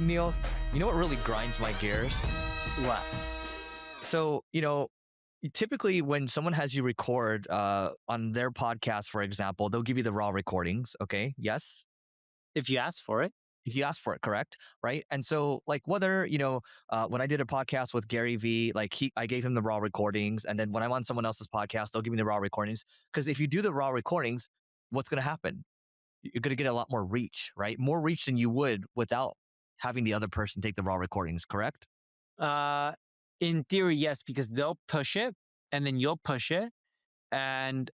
Neil, you know what really grinds my gears? What? So, typically when someone has you record on their podcast, for example, they'll give you the raw recordings. Okay. Yes. If you ask for it. If you ask for it, correct, right? And so, like, whether when I did a podcast with Gary Vee, like I gave him the raw recordings, and then when I'm on someone else's podcast, they'll give me the raw recordings. Because if you do the raw recordings, what's going to happen? You're going to get a lot more reach, right? More reach than you would without having the other person take the raw recordings, correct? In theory, yes, because they'll push it, and then you'll push it, and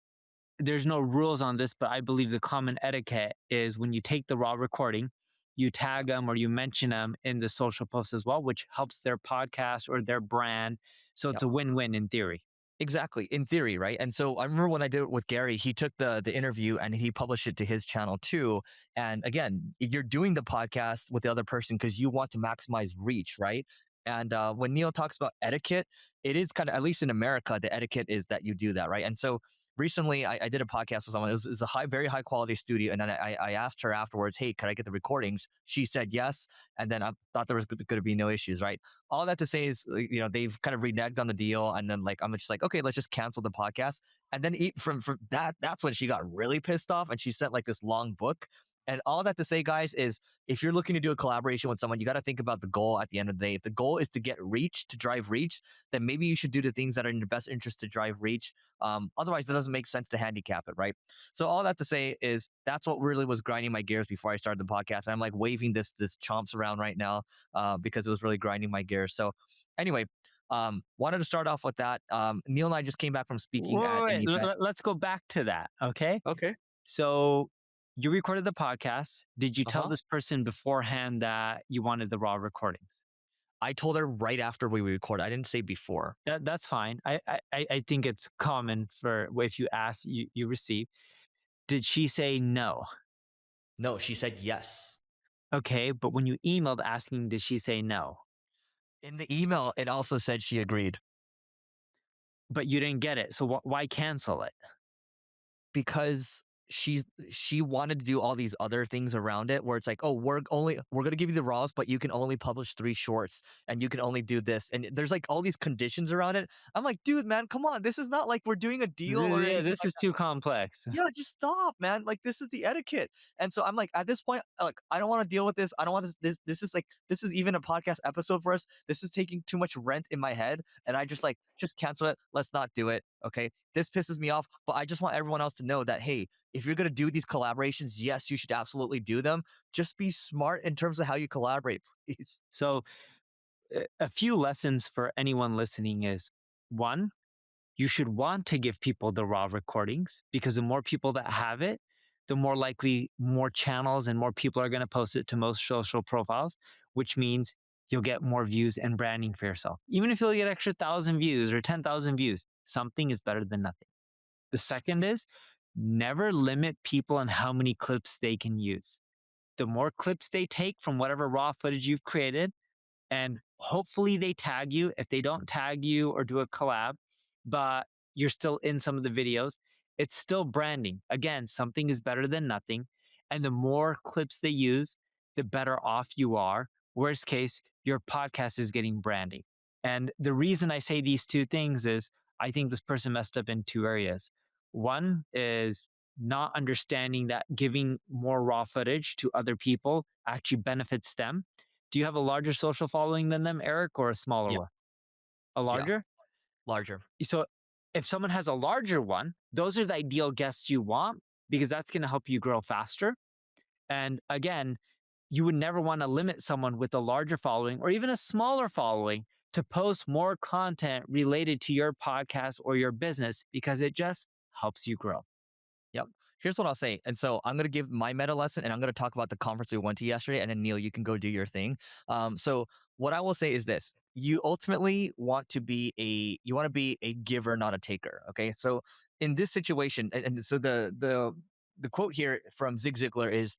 there's no rules on this, but I believe the common etiquette is when you take the raw recording, you tag them or you mention them in the social post as well, which helps their podcast or their brand. So it's a win-win in theory. Exactly, in theory, right? And so I remember when I did it with Gary, he took the interview and he published it to his channel too. And again, you're doing the podcast with the other person because you want to maximize reach, right? And when Neil talks about etiquette, it is kind of, at least in America, the etiquette is that you do that, right? And so recently I did a podcast with someone. It was a very high quality studio. And then I asked her afterwards, hey, could I get the recordings? She said yes. And then I thought there was going to be no issues, right? All that to say is, they've kind of reneged on the deal. And then I'm just like, okay, let's just cancel the podcast. And then from that's when she got really pissed off and she sent like this long book. And all that to say, guys, is if you're looking to do a collaboration with someone, you got to think about the goal at the end of the day. If the goal is to get reach, to drive reach, then maybe you should do the things that are in your best interest to drive reach. Otherwise, it doesn't make sense to handicap it, right? So all that to say is that's what really was grinding my gears before I started the podcast. And I'm like waving this chomps around right now because it was really grinding my gears. So anyway, wanted to start off with that. Neil and I just came back from speaking at an event. Let's go back to that, okay? Okay. So you recorded the podcast. Did you tell this person beforehand that you wanted the raw recordings? I told her right after we recorded. I didn't say before. That's fine. I think it's common for if you ask, you receive. Did she say no? No, she said yes. Okay, but when you emailed asking, did she say no? In the email, it also said she agreed. But you didn't get it. So why cancel it? Because she wanted to do all these other things around it where it's like, oh, we're going to give you the raws, but you can only publish 3 shorts and you can only do this. And there's like all these conditions around it. I'm like, dude, man, come on. This is not like we're doing a deal or anything. This is too complex. Yeah, just stop, man. Like, this is the etiquette. And so I'm like, at this point, like, I don't want to deal with this. I don't want to, this is even a podcast episode for us. This is taking too much rent in my head. And I just cancel it. Let's not do it. Okay. This pisses me off, but I just want everyone else to know that, hey, if you're going to do these collaborations, yes, you should absolutely do them. Just be smart in terms of how you collaborate, please. So a few lessons for anyone listening is, 1, you should want to give people the raw recordings because the more people that have it, the more likely more channels and more people are going to post it to most social profiles, which means you'll get more views and branding for yourself. Even if you'll get extra 1,000 views or 10,000 views, something is better than nothing. The second is never limit people on how many clips they can use. The more clips they take from whatever raw footage you've created, and hopefully they tag you. If they don't tag you or do a collab, but you're still in some of the videos, it's still branding. Again, something is better than nothing. And the more clips they use, the better off you are. Worst case, your podcast is getting branding. And the reason I say these 2 things is I think this person messed up in 2 areas. One is not understanding that giving more raw footage to other people actually benefits them. Do you have a larger social following than them, Eric, or a smaller one? A larger? Yeah. Larger. So if someone has a larger one, those are the ideal guests you want because that's going to help you grow faster. And again, you would never want to limit someone with a larger following or even a smaller following to post more content related to your podcast or your business because it just helps you grow. Yep. Here's what I'll say. And so I'm going to give my meta lesson and I'm going to talk about the conference we went to yesterday. And then Neil, you can go do your thing. So what I will say is this. You ultimately want to be a giver, not a taker. Okay. So in this situation, and so the quote here from Zig Ziglar is,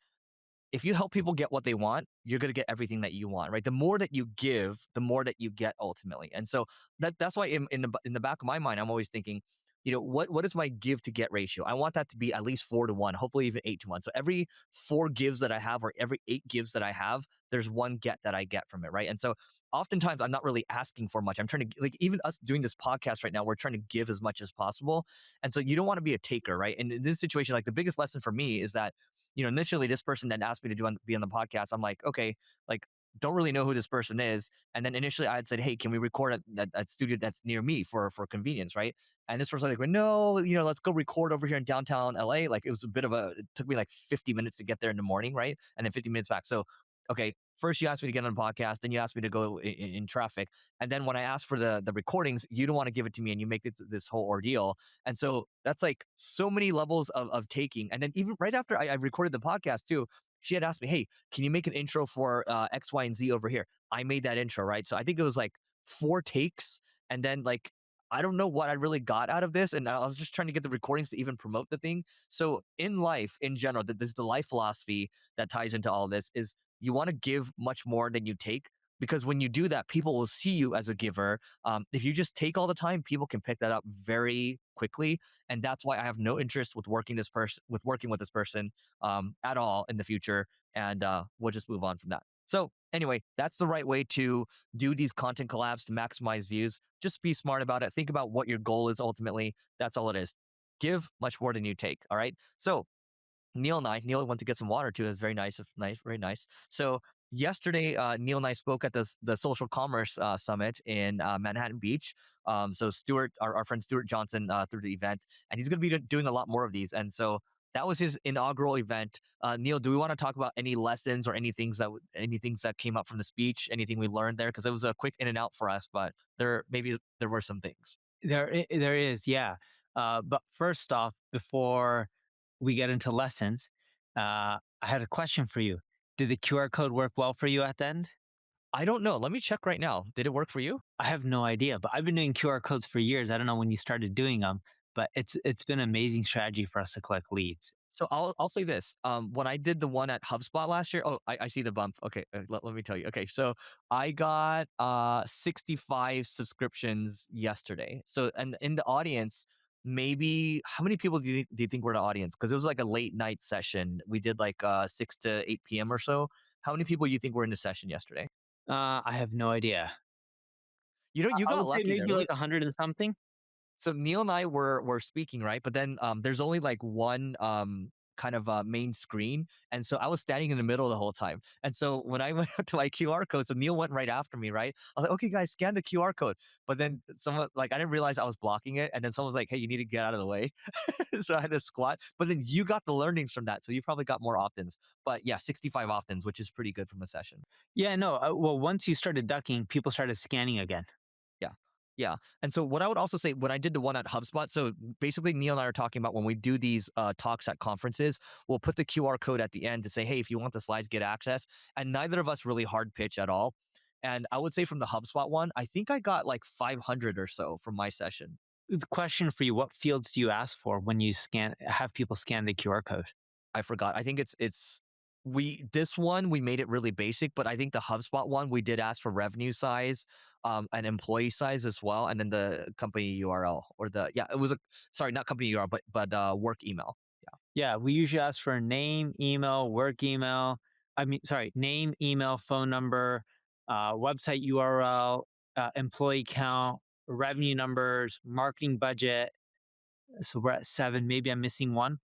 if you help people get what they want, you're going to get everything that you want, right? The more that you give, the more that you get ultimately. And so that's why in the back of my mind, I'm always thinking, what is my give to get ratio? I want that to be at least 4 to 1, hopefully even 8 to 1. So every 4 gives that I have, or every 8 gives that I have, there's 1 get that I get from it, right? And so oftentimes I'm not really asking for much. I'm trying to, like, even us doing this podcast right now, we're trying to give as much as possible. And so you don't want to be a taker, right? And in this situation, like, the biggest lesson for me is that, initially this person then asked me to be on the podcast. I'm like, okay, like, don't really know who this person is. And then initially I had said, hey, can we record at studio that's near me for convenience, right? And this person like, well, no, let's go record over here in downtown LA. Like, it was a bit of it took me like 50 minutes to get there in the morning, right? And then 50 minutes back. So, okay, first you asked me to get on a podcast, then you asked me to go in traffic. And then when I asked for the recordings, you don't want to give it to me, and you make this whole ordeal. And so that's like so many levels of taking. And then even right after I recorded the podcast too, she had asked me, hey, can you make an intro for X, Y, and Z over here? I made that intro, right? So I think it was like 4 takes. And then, like, I don't know what I really got out of this. And I was just trying to get the recordings to even promote the thing. So in life, in general, this is the life philosophy that ties into all this, is you want to give much more than you take. Because when you do that, people will see you as a giver. If you just take all the time, people can pick that up very quickly, and that's why I have no interest with working with this person at all in the future. And we'll just move on from that. So anyway, that's the right way to do these content collabs to maximize views. Just be smart about it. Think about what your goal is ultimately. That's all it is. Give much more than you take. All right. So Neil went to get some water too. It's very nice, nice, very nice. So yesterday, Neil and I spoke at the social commerce summit in Manhattan Beach. So Stuart, our friend Stuart Johnson, through the event, and he's going to be doing a lot more of these. And so that was his inaugural event. Neil, do we want to talk about any lessons or any things that came up from the speech? Anything we learned there? Because it was a quick in and out for us, but there were some things. There is, yeah. But first off, before we get into lessons, I had a question for you. Did the QR code work well for you at the end? I don't know. Let me check right now. Did it work for you? I have no idea, but I've been doing QR codes for years. I don't know when you started doing them, but it's been an amazing strategy for us to collect leads. So I'll say this. When I did the one at HubSpot last year, oh, I see the bump. Okay, let me tell you. Okay, so I got 65 subscriptions yesterday. So, and in the audience, maybe how many people do you think were in the audience? Because it was like a late night session. We did like 6 to 8 p.m. or so. How many people do you think were in the session yesterday? I have no idea. You I got would say lucky there. maybe like 100 and something. So Neil and I were speaking, right? But then there's only like one kind of main screen, and so I was standing in the middle the whole time. And so when I went up to my QR code, so Neil went right after me, right? I was like, okay, guys, scan the QR code. But then someone, like, I didn't realize I was blocking it, and then someone was like, hey, you need to get out of the way. So I had to squat. But then you got the learnings from that, so you probably got more opt-ins. But yeah, 65 opt-ins, which is pretty good from a session. Yeah, no. Well, once you started ducking, people started scanning again. Yeah. Yeah. And so what I would also say when I did the one at HubSpot, so basically Neil and I are talking about when we do these talks at conferences, we'll put the QR code at the end to say, hey, if you want the slides, get access. And neither of us really hard pitch at all. And I would say from the HubSpot one, I think I got like 500 or so from my session. The question for you: what fields do you ask for when you have people scan the QR code? I forgot. I think it's this one we made it really basic, but I think the HubSpot one we did ask for revenue size, and employee size as well, and then the company URL, or the yeah, it was a sorry, not company URL, but work email. Yeah. Yeah, we usually ask for name, email, work email. Sorry, name, email, phone number, website URL, employee count, revenue numbers, marketing budget. So we're at 7. Maybe I'm missing one.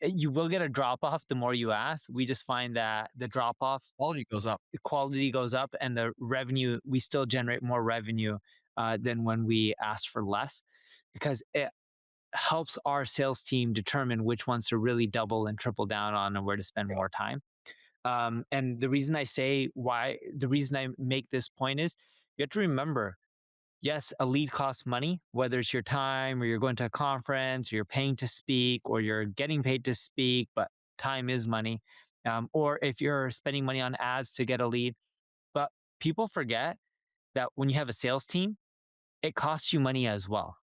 You will get a drop off the more you ask. We just find that the drop off, Quality goes up. the quality goes up, and the revenue, we still generate more revenue than when we ask for less, because it helps our sales team determine which ones to really double and triple down on and where to spend more time. And the reason I make this point is you have to remember, yes, a lead costs money, whether it's your time or you're going to a conference or you're paying to speak or you're getting paid to speak, but time is money. Or if you're spending money on ads to get a lead. But people forget that when you have a sales team, it costs you money as well.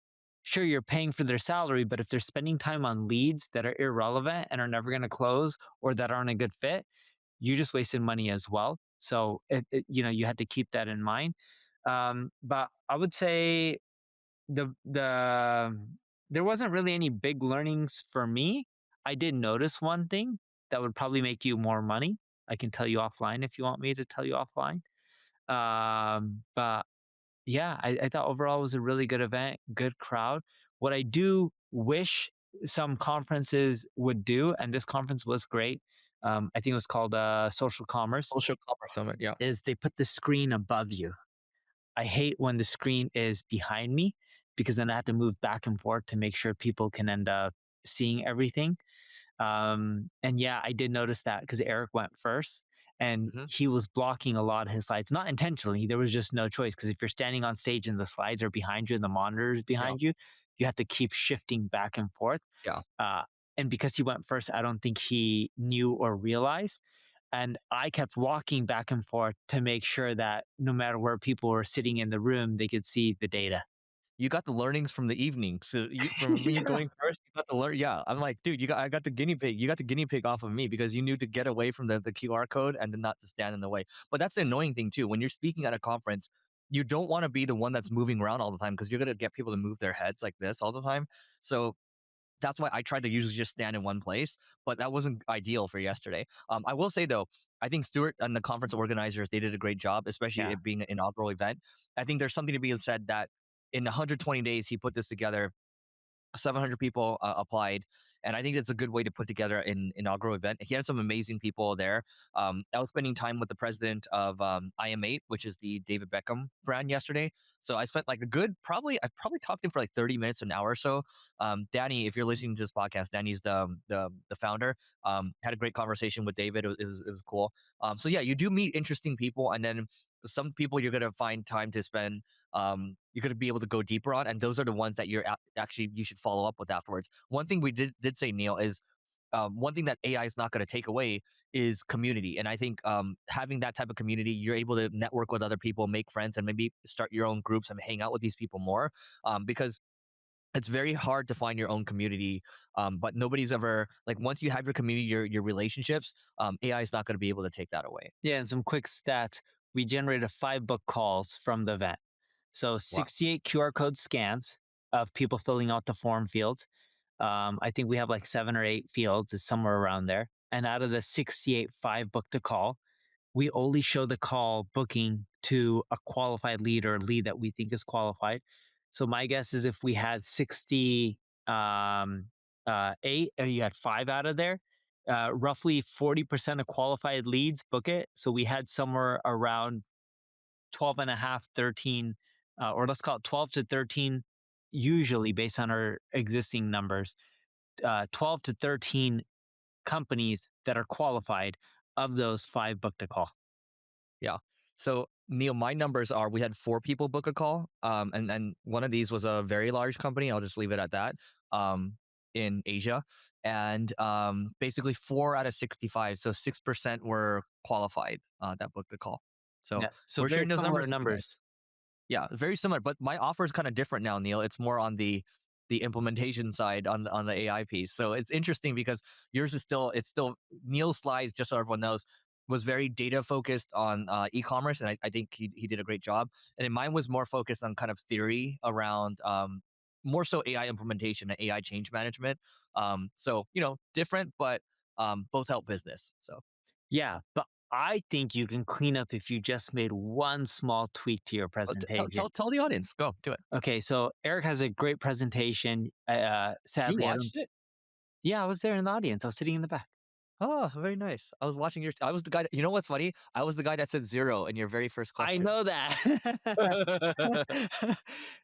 Sure, you're paying for their salary, but if they're spending time on leads that are irrelevant and are never going to close or that aren't a good fit, you just wasted money as well. So you had to keep that in mind. But I would say the there wasn't really any big learnings for me. I did notice one thing that would probably make you more money. I can tell you offline if you want me to tell you offline. But yeah, I thought overall it was a really good event, good crowd. What I do wish some conferences would do, and this conference was great. I think it was called Social Commerce. Social commerce summit. Yeah. Is they put the screen above you. I hate when the screen is behind me because then I have to move back and forth to make sure people can end up seeing everything. And yeah, I did notice that because Eric went first and Hmm. he was blocking a lot of his slides, not intentionally. There was just no choice because if you're standing on stage and the slides are behind you and the monitor is Yeah. behind you, you have to keep shifting back and forth. Yeah. Uh, and because he went first, I don't think he knew or realized. And I kept walking back and forth to make sure that no matter where people were sitting in the room, they could see the data. You got the learnings from the evening. So from me Yeah. going first, you got the learn. Yeah, I'm like, dude, I got the guinea pig. You got the guinea pig off of me because you knew to get away from the QR code and then not to stand in the way. But that's the annoying thing too. When you're speaking at a conference, you don't want to be the one that's moving around all the time because you're gonna get people to move their heads like this all the time. So that's why I tried to usually just stand in one place, but that wasn't ideal for yesterday. I will say though, I think Stuart and the conference organizers they did a great job, especially Yeah. it being an inaugural event. I think there's something to be said that in 120 days he put this together 700 people applied, and I think that's a good way to put together an inaugural event. He had some amazing people there. I was spending time with the president of IM8, which is the David Beckham brand yesterday. So I spent like I probably talked to him for like 30 minutes, an hour or so. Danny, if you're listening to this podcast, Danny's the founder. Had a great conversation with David. It was cool. So yeah, you do meet interesting people, and then some people you're gonna find time to spend you're going to be able to go deeper on, and those are the ones that actually you should follow up with afterwards. One thing we did say, Neil, is one thing that AI is not going to take away is community, and I think having that type of community, you're able to network with other people, make friends, and maybe start your own groups and hang out with these people more, because it's very hard to find your own community, but nobody's ever like once you have your community, your relationships, AI is not going to be able to take that away. Yeah. And some quick stats. We generated 5 book calls from the event. So Wow. 68 QR code scans of people filling out the form fields. I think we have like 7 or 8 fields, is somewhere around there. And out of the 68 5 book to call, we only show the call booking to a qualified lead or a lead that we think is qualified. So my guess is if we had 60 eight, or you had 5 out of there, roughly 40% of qualified leads book it. So we had somewhere around 12 and a half, 13, or let's call it 12 to 13, usually based on our existing numbers, 12 to 13 companies that are qualified of those 5 book to call. Yeah. So Neil, my numbers are we had 4 people book a call. And one of these was a very large company. I'll just leave it at that. Um, in Asia. And basically 4 out of 65. So 6% were qualified that booked the call. So Yeah. So we're very sharing those similar numbers with you guys. numbers. Yeah, very similar, but my offer is kind of different now, Neil. It's more on the implementation side on the AI piece. So it's interesting because yours is still it's still Neil's slides, just so everyone knows, was very data focused on e-commerce, and I think he did a great job. And then mine was more focused on kind of theory around more so AI implementation and AI change management. So different, but both help business. So Yeah. But I think you can clean up if you just made one small tweak to your tell presentation. tell tell the audience, go do it. Okay. So Eric has a great presentation. You Sadly, I don't. watched it? Yeah, I was there in the audience. I was sitting in the back. Oh, very nice. I was watching your I was the guy that, you know what's funny? I was the guy that said 0 in your very first I question. know that.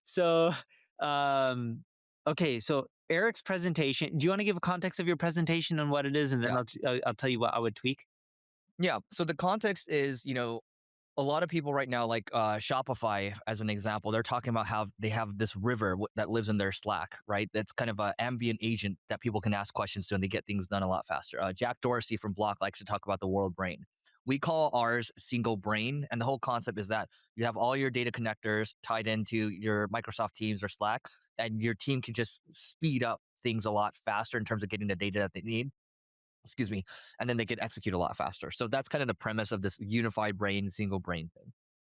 So, um, okay. So Eric's presentation. Do you want to give a context of your presentation and what it is, and then Yeah. I'll tell you what I would tweak. Yeah. So the context is, a lot of people right now, like Shopify, as an example, they're talking about how they have this river that lives in their Slack, right? That's kind of an ambient agent that people can ask questions to, and they get things done a lot faster. Jack Dorsey from Block likes to talk about the world brain. We call ours single brain, and the whole concept is that you have all your data connectors tied into your Microsoft Teams or Slack, and your team can just speed up things a lot faster in terms of getting the data that they need. Excuse me, and then they can execute a lot faster. So that's kind of the premise of this unified brain, single brain thing.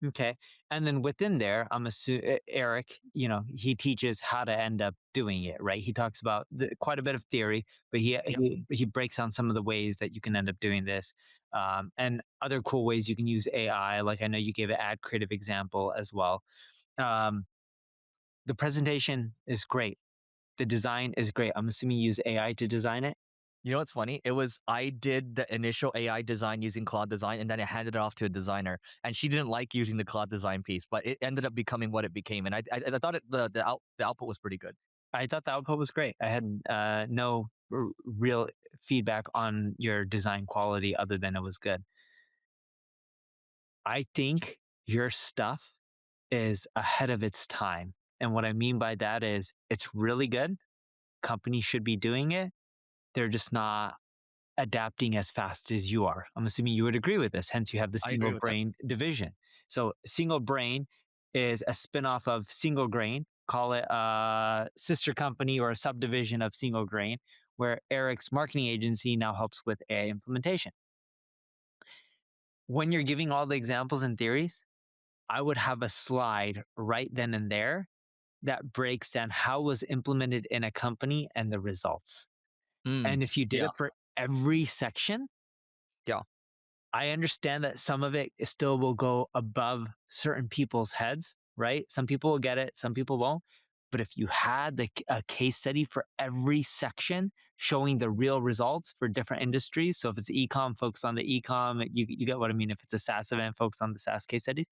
Okay. And then within there, I'm assuming Eric, he teaches how to end up doing it, right? He talks about quite a bit of theory, but Yep. he breaks down some of the ways that you can end up doing this, and other cool ways you can use AI. Like I know you gave an ad creative example as well. Um, the presentation is great. The design is great. I'm assuming you use AI to design it. You know what's funny? It was I did the initial AI design using Claude Design, and then I handed it off to a designer, and she didn't like using the Claude Design piece, but it ended up becoming what it became, and I thought the output was pretty good. I thought the output was great. I had no real feedback on your design quality other than it was good. I think your stuff is ahead of its time. And what I mean by that is it's really good. Companies should be doing it. They're just not adapting as fast as you are. I'm assuming you would agree with this. Hence, you have the I single agree with that. brain division. So, single brain is a spinoff of single grain. Call it a sister company or a subdivision of single grain, where Eric's marketing agency now helps with AI implementation. When you're giving all the examples and theories, I would have a slide right then and there that breaks down how it was implemented in a company and the results. Mm, And if you did yeah, it for every section, yeah. I understand that some of it still will go above certain people's heads, right? Some people will get it, some people won't. But if you had a case study for every section showing the real results for different industries, so if it's e-com, focus on the e-com, you get what I mean. If it's a SaaS event, focus on the SaaS case studies.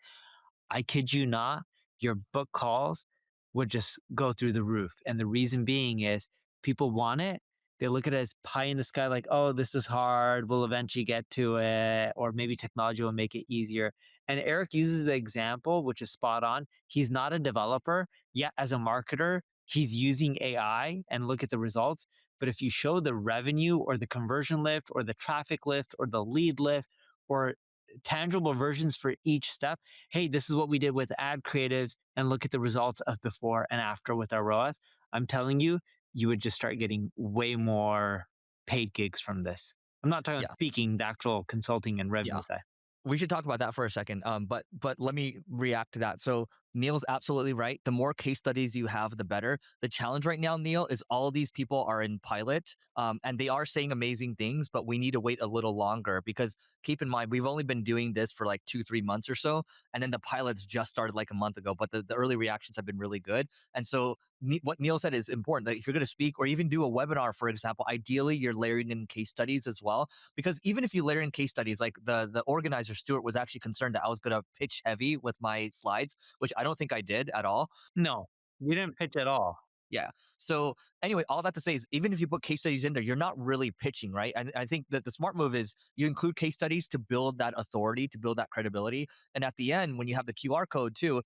I kid you not, your book calls would just go through the roof. And the reason being is people want it. They look at it as pie in the sky, like, oh, this is hard. We'll eventually get to it. Or maybe technology will make it easier. And Eric uses the example, which is spot on. He's not a developer, yet as a marketer, he's using AI and look at the results. But if you show the revenue or the conversion lift or the traffic lift or the lead lift or tangible versions for each step, hey, this is what we did with ad creatives and look at the results of before and after with our ROAS. I'm telling you, you would just start getting way more paid gigs from this. I'm not talking Yeah. speaking, the actual consulting and revenue Yeah. side. We should talk about that for a second. But let me react to that. So Neil's absolutely right. The more case studies you have, the better. The challenge right now, Neil, is all these people are in pilot, and they are saying amazing things, but we need to wait a little longer because keep in mind we've only been doing this for like 2-3 months or so, and then the pilots just started like a month ago. But the early reactions have been really good, and so what Neil said is important. Like if you're going to speak or even do a webinar, for example, ideally you're layering in case studies as well because even if you layer in case studies, like the organizer Stuart was actually concerned that I was going to pitch heavy with my slides, which I don't think I did at all. No, you didn't pitch at all. Yeah. So anyway, all that to say is even if you put case studies in there, you're not really pitching, right? And I think that the smart move is you include case studies to build that authority, to build that credibility. And at the end, when you have the QR code too,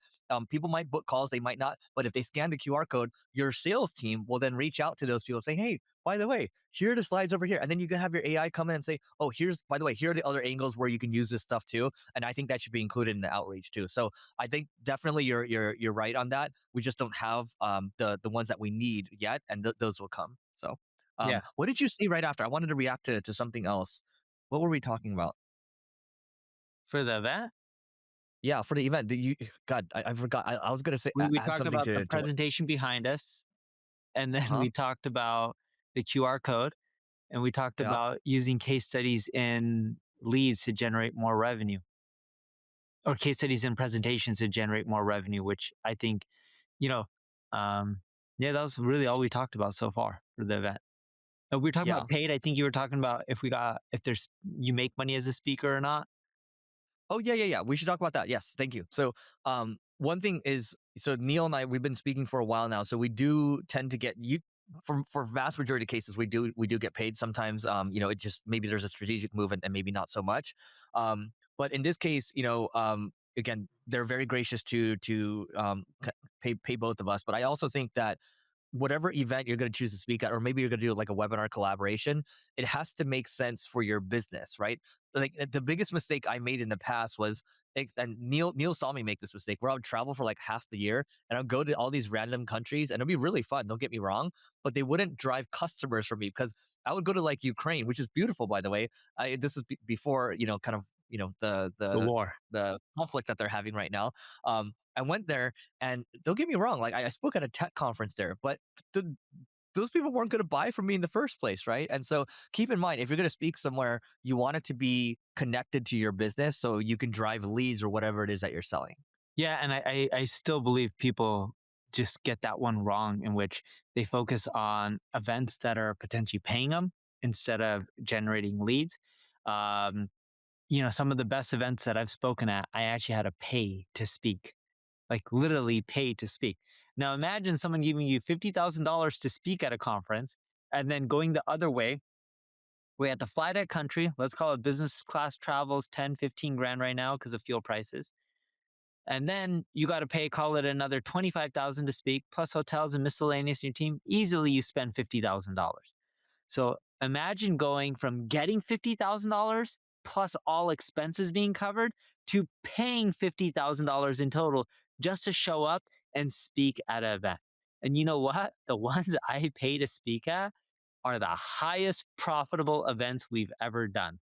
people might book calls, they might not. But if they scan the QR code, your sales team will then reach out to those people and say, hey, by the way, here are the slides over here. And then you can have your AI come in and say, oh, here's, by the way, here are the other angles where you can use this stuff too. And I think that should be included in the outreach too. So I think definitely you're right on that. We just don't have the ones that we need yet, and those will come. So, Yeah. what did you see right after? I wanted to react to something else. What were we talking about? For the event, Yeah, for the event. God, I forgot. I was gonna say we add talked something about the to what? presentation behind us, and Uh then huh. we talked about the QR code, and we talked Yeah. about using case studies in leads to generate more revenue. Or case studies and presentations to generate more revenue, which I think, you know, um, yeah, that was really all we talked about so far for the event. We were talking Yeah. about paid. I think you were talking about if there's you make money as a speaker or not. Oh yeah. We should talk about that. Yes, thank you. So, one thing is, so Neil and I we've been speaking for a while now, so we do tend to get you for vast majority of cases we do get paid. Sometimes, it just maybe there's a strategic move and maybe not so much. But in this case, again, they're very gracious to pay both of us. But I also think that whatever event you're going to choose to speak at, or maybe you're going to do like a webinar collaboration, it has to make sense for your business, right? Like the biggest mistake I made in the past was, and Neil saw me make this mistake where I would travel for like half the year and I'd go to all these random countries and it'd be really fun. Don't get me wrong, but they wouldn't drive customers for me because I would go to like Ukraine, which is beautiful, by the way. This is before kind of the The war. conflict that they're having right now. I went there, and don't get me wrong, like I spoke at a tech conference there, but the those people weren't going to buy from me in the first place, right? And so keep in mind, if you're going to speak somewhere, you want it to be connected to your business so you can drive leads or whatever it is that you're selling. Yeah, and I still believe people just get that one wrong, in which they focus on events that are potentially paying them instead of generating leads. Um, some of the best events that I've spoken at, I actually had to pay to speak, like literally pay to speak. Now imagine someone giving you $50,000 to speak at a conference and then going the other way. We had to fly to a country, let's call it business class travels, 10, 15 grand right now because of fuel prices. And then you got to pay, call it another 25,000 to speak, plus hotels and miscellaneous in your team. Easily you spend $50,000. So imagine going from getting $50,000 plus all expenses being covered to paying $50,000 in total just to show up and speak at an event. And you know what? The ones I pay to speak at are the highest profitable events we've ever done.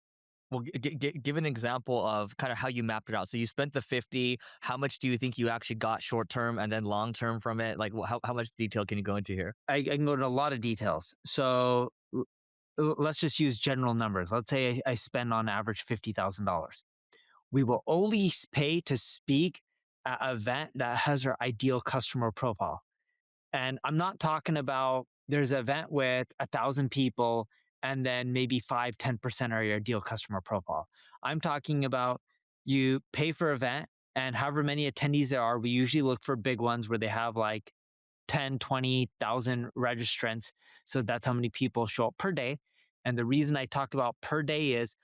Well, give an example of kind of how you mapped it out. So you spent the 50. How much do you think you actually got short term and then long term from it? Like, how much detail can you go into here? I can go into a lot of details. So let's just use general numbers. Let's say I spend on average $50,000. We will only pay to speak at an event that has our ideal customer profile. And I'm not talking about there's an event with 1,000 people and then maybe 5, 10% are your ideal customer profile. I'm talking about you pay for event and however many attendees there are, we usually look for big ones where they have like 10, 20,000 registrants. So that's how many people show up per day. And the reason I talk about per day is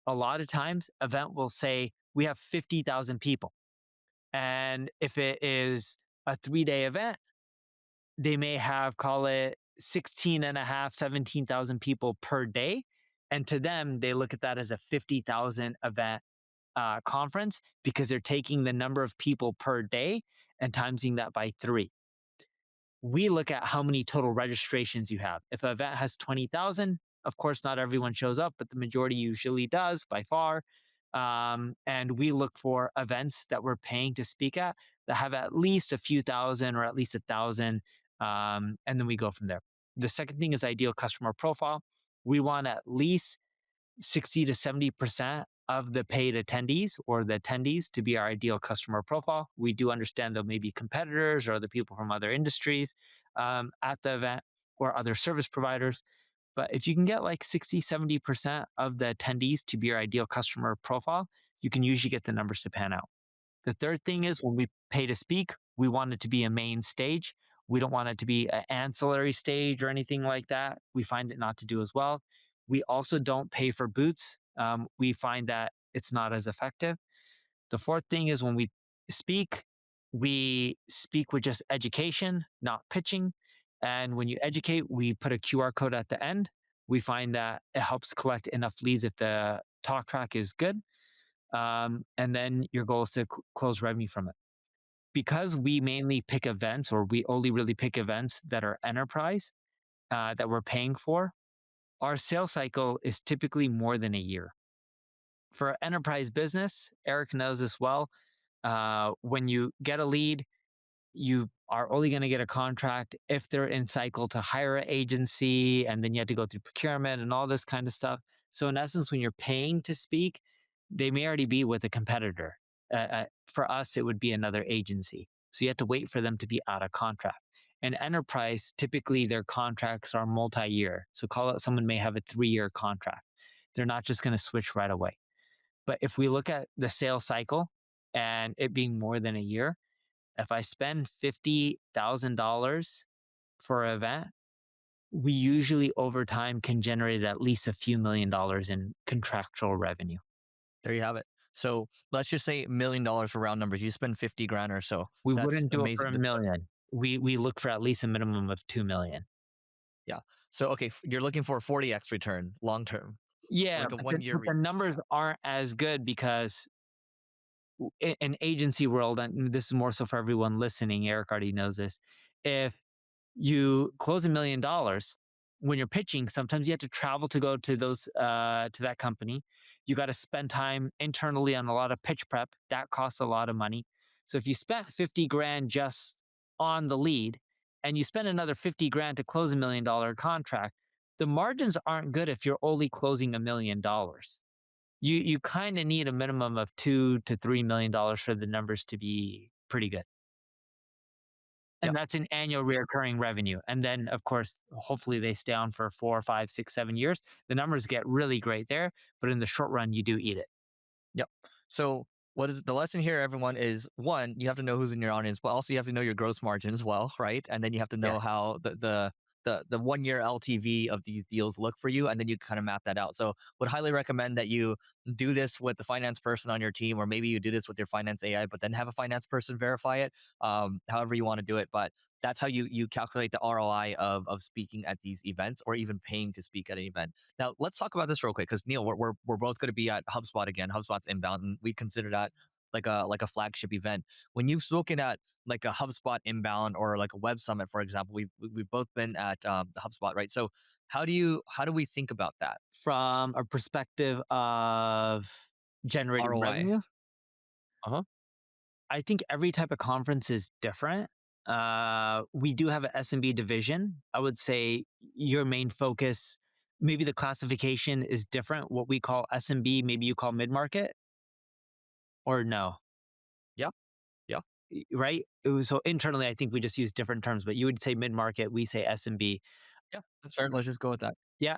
a lot of times event will say we have 50,000 people. And if it is a 3-day event, they may have, call it 16 and a half, 17,000 people per day. And to them, they look at that as a 50,000 event conference because they're taking the number of people per day and timesing that by 3. We look at how many total registrations you have. If an event has 20,000, of course, not everyone shows up, but the majority usually does by far. And we look for events that we're paying to speak at that have at least a few thousand or at least 1,000. And then we go from there. The second thing is ideal customer profile. We want at least 60 to 70% of the paid attendees or the attendees to be our ideal customer profile. We do understand there may be competitors or other people from other industries at the event or other service providers. But if you can get like 60, 70% of the attendees to be your ideal customer profile, you can usually get the numbers to pan out. The third thing is when we pay to speak, we want it to be a main stage. We don't want it to be an ancillary stage or anything like that. We find it not to do as well. We also don't pay for booths. We find that it's not as effective. The fourth thing is when we speak with just education, not pitching. And when you educate, we put a QR code at the end. We find that it helps collect enough leads if the talk track is good. And then your goal is to close revenue from it. Because we mainly pick events, or we only really pick events that are enterprise that we're paying for, our sales cycle is typically more than a year. For enterprise business, Eric knows this well. When you get a lead, you are only going to get a contract if they're in cycle to hire an agency, and then you have to go through procurement and all this kind of stuff. So in essence, when you're paying to speak, they may already be with a competitor. For us, it would be another agency. So you have to wait for them to be out of contract. And enterprise, typically their contracts are multi-year. So call it someone may have a 3-year contract. They're not just going to switch right away. But if we look at the sales cycle and it being more than a year, if I spend $50,000 for an event, we usually over time can generate at least a few $1,000,000 in contractual revenue. There you have it. So let's just say $1 million for round numbers. You spend 50 grand or so. We That's wouldn't do it for amazing. a million. We look for at least a minimum of 2 million. Yeah. So, okay, you're looking for a 40x return long term, Yeah, like a but 1 year. the numbers aren't as good because in agency world, and this is more so for everyone listening, Eric already knows this. If you close $1 million, when you're pitching, sometimes you have to travel to go to those to that company. You got to spend time internally on a lot of pitch prep. That costs a lot of money. So if you spent 50 grand just on the lead and you spend another 50 grand to close $1 million contract, the margins aren't good if you're only closing $1 million. You kind of need a minimum of $2 to $3 million for the numbers to be pretty good. And Yep. that's an annual recurring revenue. And then, of course, hopefully they stay on for 4, 5, 6, 7 years. The numbers get really great there, but in the short run, you do eat it. Yep. So what is the lesson here, everyone, is one, you have to know who's in your audience, but also you have to know your gross margin as well, right? And then you have to know Yeah. how the 1 year LTV of these deals look for you, and then you kind of map that out. So would highly recommend that you do this with the finance person on your team, or maybe you do this with your finance AI, but then have a finance person verify it, however you want to do it. But that's how you calculate the ROI of speaking at these events, or even paying to speak at an event. Now, let's talk about this real quick, because Neil, we're both going to be at HubSpot again. HubSpot's Inbound, and we consider that like a flagship event. When you've spoken at like a HubSpot Inbound or like a Web Summit, for example, we've both been at the HubSpot, right? So how do we think about that From a perspective of generating ROI? revenue, Uh huh. I think every type of conference is different. We do have an SMB division. I would say your main focus, maybe the classification is different. What we call SMB, maybe you call mid market, or no, Yeah. Yeah. right? So internally, I think we just use different terms, but you would say mid market, we say SMB. Yeah. That's fair. Let's just go with that. Yeah.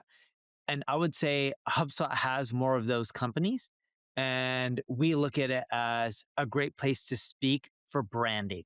And I would say HubSpot has more of those companies. And we look at it as a great place to speak for branding,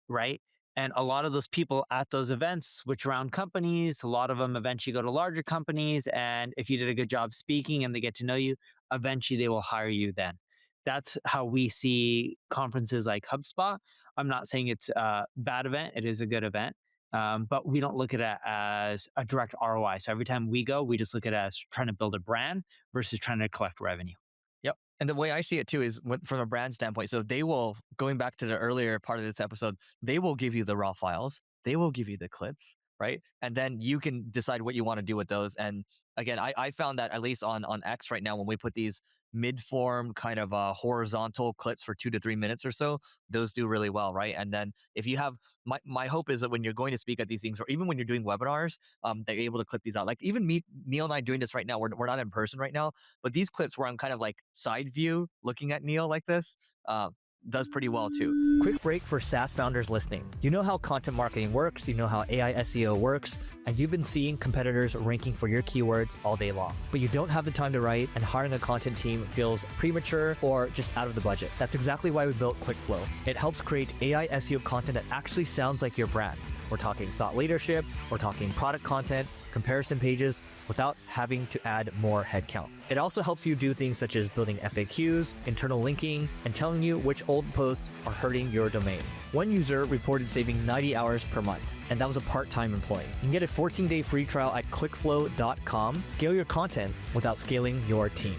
right? And a lot of those people at those events switch around companies. A lot of them eventually go to larger companies. And if you did a good job speaking and they get to know you, eventually they will hire you then. That's how we see conferences like HubSpot. I'm not saying it's a bad event, it is a good event. But we don't look at it as a direct ROI. So every time we go, we just look at it as trying to build a brand versus trying to collect revenue. Yep. And the way I see it too is from a brand standpoint. So they will, going back to the earlier part of this episode, they will give you the raw files, they will give you the clips, right? And then you can decide what you want to do with those. And again, I found that at least on X right now, when we put these mid-form kind of horizontal clips for 2 to 3 minutes or so, those do really well, right? And then if you have, my hope is that when you're going to speak at these things, or even when you're doing webinars, they're able to clip these out. Like even me, Neil and I doing this right now, we're not in person right now, but these clips where I'm kind of like side view looking at Neil like this, does pretty well too. Quick break for SaaS founders listening. You know how content marketing works, you know how AI SEO works, and you've been seeing competitors ranking for your keywords all day long. But you don't have the time to write, and hiring a content team feels premature or just out of the budget. That's exactly why we built ClickFlow. It helps create AI SEO content that actually sounds like your brand. We're talking thought leadership, we're talking product content, comparison pages, without having to add more headcount. It also helps you do things such as building FAQs, internal linking, and telling you which old posts are hurting your domain. One user reported saving 90 hours per month, and that was a part-time employee. You can get a 14-day free trial at clickflow.com. Scale your content without scaling your team.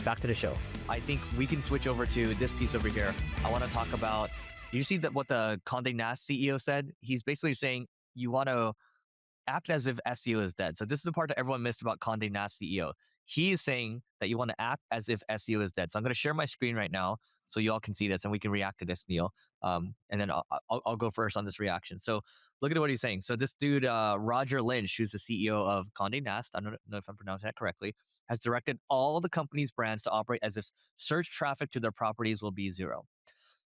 Back to the show. I think we can switch over to this piece over here. I want to talk about, do you see that what the Conde Nast CEO said? He's basically saying you want to act as if SEO is dead. So this is the part that everyone missed about Conde Nast CEO. He is saying that you want to act as if SEO is dead. So I'm going to share my screen right now so you all can see this and we can react to this, Neil. And then I'll go first on this reaction. So look at what he's saying. So this dude, Roger Lynch, who's the CEO of Conde Nast, I don't know if I'm pronouncing that correctly, has directed all the company's brands to operate as if search traffic to their properties will be zero.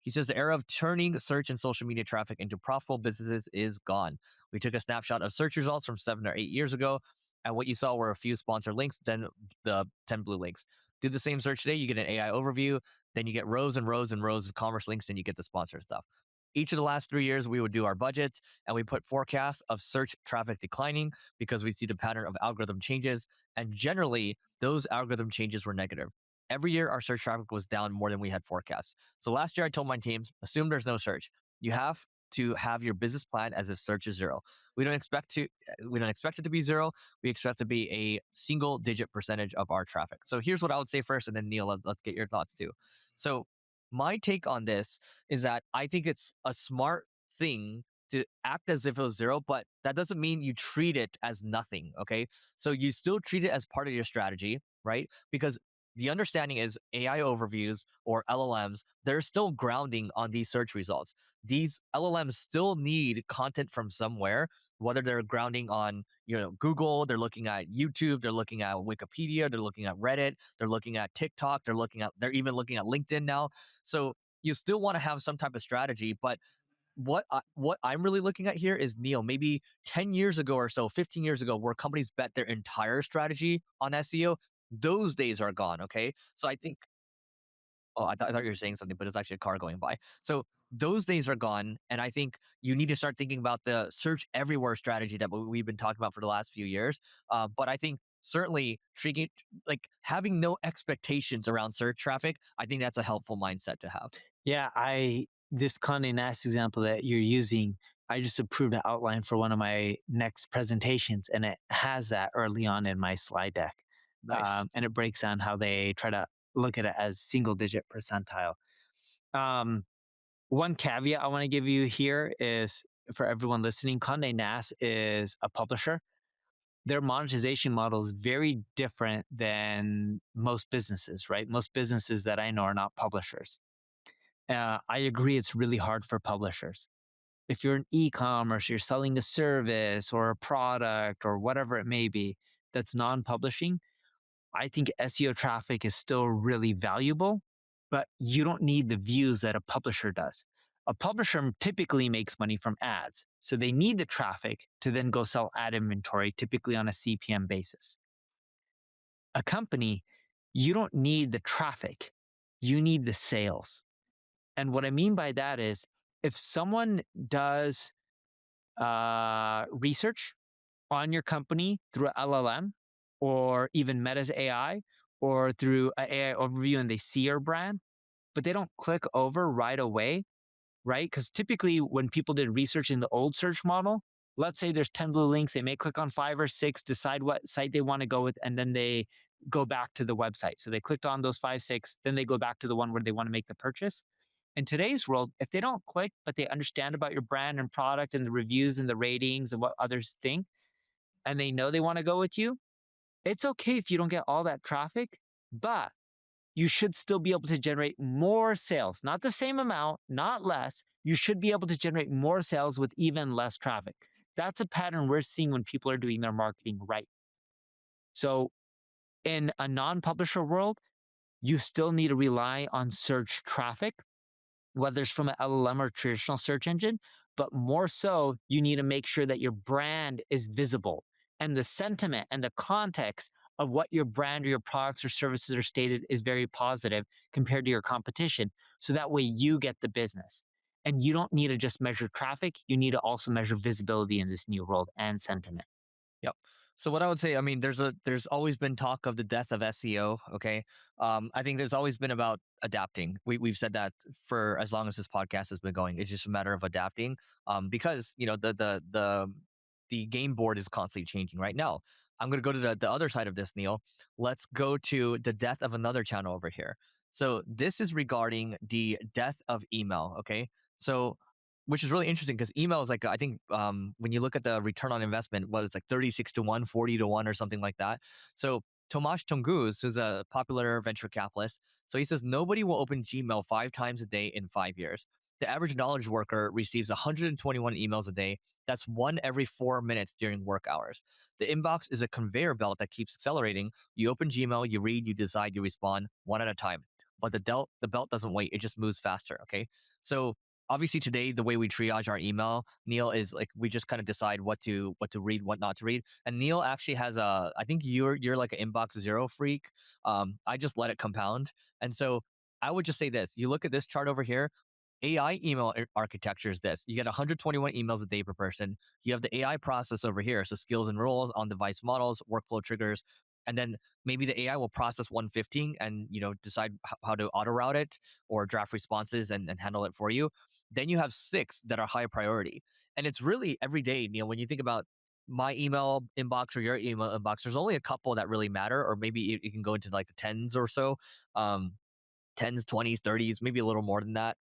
He says the era of turning search and social media traffic into profitable businesses is gone. We took a snapshot of search results from 7 or 8 years ago, and what you saw were a few sponsored links, then the 10 blue links. Do the same search today, you get an AI overview, then you get rows and rows and rows of commerce links, then you get the sponsored stuff. Each of the last 3 years, we would do our budgets and we put forecasts of search traffic declining because we see the pattern of algorithm changes. And generally, those algorithm changes were negative. Every year, our search traffic was down more than we had forecast. So last year, I told my teams, assume there's no search. You have to have your business plan as if search is zero. We don't expect it to be zero. We expect to be a single digit percentage of our traffic. So here's what I would say first, and then Neil, let's get your thoughts too. So my take on this is that I think it's a smart thing to act as if it was zero, but that doesn't mean you treat it as nothing. Okay. So you still treat it as part of your strategy, right? Because the understanding is AI overviews or LLMs, they're still grounding on these search results. These LLMs still need content from somewhere, whether they're grounding on, Google, they're looking at YouTube, they're looking at Wikipedia, they're looking at Reddit, they're looking at TikTok, they're even looking at LinkedIn now. So you still want to have some type of strategy, but what I'm really looking at here is, Neil, maybe 10 years ago or so, 15 years ago, where companies bet their entire strategy on SEO. Those days are gone. Okay. So I think, oh, I thought you were saying something, but it's actually a car going by. So those days are gone. And I think you need to start thinking about the search everywhere strategy that we've been talking about for the last few years. But I think certainly treating, like having no expectations around search traffic, I think that's a helpful mindset to have. Yeah, this Conde Nast example that you're using, I just approved an outline for one of my next presentations, and it has that early on in my slide deck. Nice. And it breaks down how they try to look at it as single digit percentile. Um, One caveat I want to give you here is for everyone listening, Conde Nast is a publisher. Their monetization model is very different than most businesses, right? Most businesses that I know are not publishers. I agree, it's really hard for publishers. If you're in e-commerce, you're selling a service or a product or whatever it may be that's non-publishing, I think SEO traffic is still really valuable, but you don't need the views that a publisher does. A publisher typically makes money from ads, so they need the traffic to then go sell ad inventory, typically on a CPM basis. A company, you don't need the traffic, you need the sales. And what I mean by that is if someone does research on your company through a LLM or even Meta's AI or through an AI overview and they see your brand, but they don't click over right away, right? Because typically when people did research in the old search model, let's say there's 10 blue links, they may click on 5 or 6, decide what site they want to go with, and then they go back to the website. So they clicked on those 5, 6, then they go back to the one where they want to make the purchase. In today's world, if they don't click, but they understand about your brand and product and the reviews and the ratings and what others think, and they know they want to go with you, it's okay if you don't get all that traffic, but you should still be able to generate more sales, not the same amount, not less. You should be able to generate more sales with even less traffic. That's a pattern we're seeing when people are doing their marketing right. So, in a non publisher world, you still need to rely on search traffic, whether it's from an LLM or traditional search engine, but more so, you need to make sure that your brand is visible and the sentiment and the context of what your brand or your products or services are stated is very positive compared to your competition. So that way you get the business. And you don't need to just measure traffic, you need to also measure visibility in this new world and sentiment. Yep. So what I would say, I mean, there's always been talk of the death of SEO. Okay. I think there's always been about adapting. We've said that for as long as this podcast has been going. It's just a matter of adapting. Because the game board is constantly changing right now. I'm gonna go to the other side of this, Neil. Let's go to the death of another channel over here. So this is regarding the death of email. Okay. So which is really interesting because email is like, I think when you look at the return on investment, what it's like 36 to 1, 40 to 1 or something like that. So 𝗔𝗕𝗢𝗨𝗧, who's a popular venture capitalist, so he says nobody will open Gmail 5 times a day in 5 years. The average knowledge worker receives 121 emails a day. That's one every 4 minutes during work hours. The inbox is a conveyor belt that keeps accelerating. You open Gmail, you read, you decide, you respond one at a time. But the belt doesn't wait; it just moves faster. Okay, so obviously today the way we triage our email, Neil, is like we just kind of decide what to read, what not to read. And Neil actually has a, I think you're like an inbox zero freak. I just let it compound. And so I would just say this: you look at this chart over here. AI email architecture is this. You get 121 emails a day per person. You have the AI process over here. So skills and roles, on device models, workflow triggers. And then maybe the AI will process 115 and decide how to auto route it or draft responses and handle it for you. Then you have 6 that are high priority. And it's really every day, Neil, when you think about my email inbox or your email inbox, there's only a couple that really matter, or maybe it can go into like the tens or so. Um, 10s, 20s, 30s, maybe a little more than that.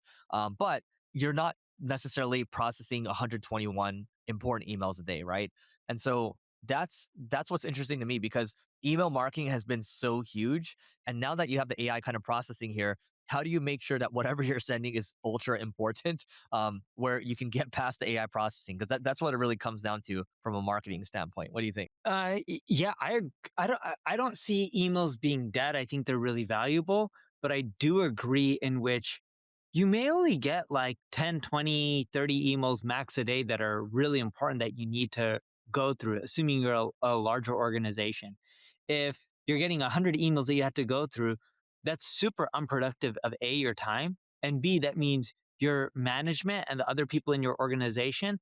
But you're not necessarily processing 121 important emails a day, right? And so that's what's interesting to me because email marketing has been so huge. And now that you have the AI kind of processing here, how do you make sure that whatever you're sending is ultra important, where you can get past the AI processing? Because that's what it really comes down to from a marketing standpoint. What do you think? Yeah, I don't see emails being dead. I think they're really valuable, but I do agree in which you may only get like 10, 20, 30 emails max a day that are really important that you need to go through, assuming you're a larger organization. If you're getting 100 emails that you have to go through, that's super unproductive of A, your time, and B, that means your management and the other people in your organization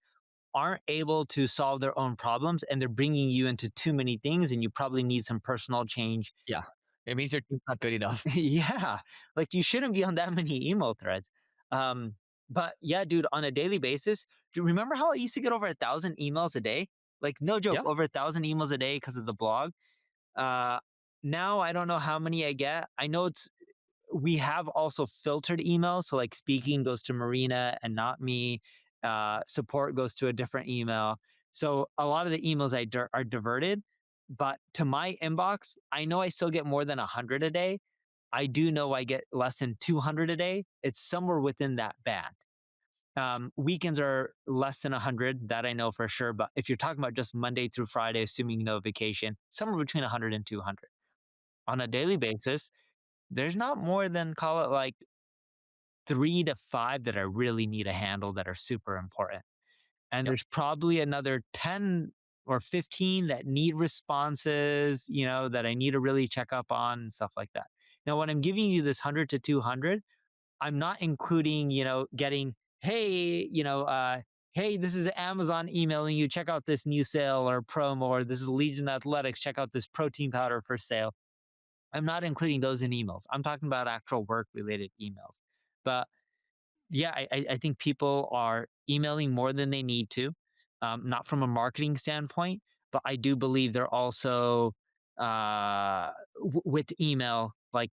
aren't able to solve their own problems and they're bringing you into too many things and you probably need some personal change. Yeah, it means your team's not good enough. Yeah, like you shouldn't be on that many email threads. Um, but yeah, dude, on a daily basis, do you remember how I used to get over 1,000 emails a day? Like no joke, Yeah, over 1,000 emails a day because of the blog. Uh, Now I don't know how many I get. I know we have also filtered emails. So like speaking goes to Marina and not me. Support goes to a different email. So a lot of the emails are diverted. But to my inbox, I know I still get more than 100 a day. I do know I get less than 200 a day. It's somewhere within that band. Weekends are less than 100. That I know for sure. But if you're talking about just Monday through Friday, assuming no vacation, somewhere between 100 and 200. On a daily basis, there's not more than call it like 3 to 5 that I really need a handle that are super important. And yeah. there's probably another 10 or 15 that need responses, that I need to really check up on and stuff like that. Now, when I'm giving you this 100 to 200, I'm not including, getting, hey, hey, this is Amazon emailing you, check out this new sale or promo, or this is Legion Athletics, check out this protein powder for sale. I'm not including those in emails. I'm talking about actual work related emails. But yeah, I think people are emailing more than they need to, not from a marketing standpoint, but I do believe they're also with email, like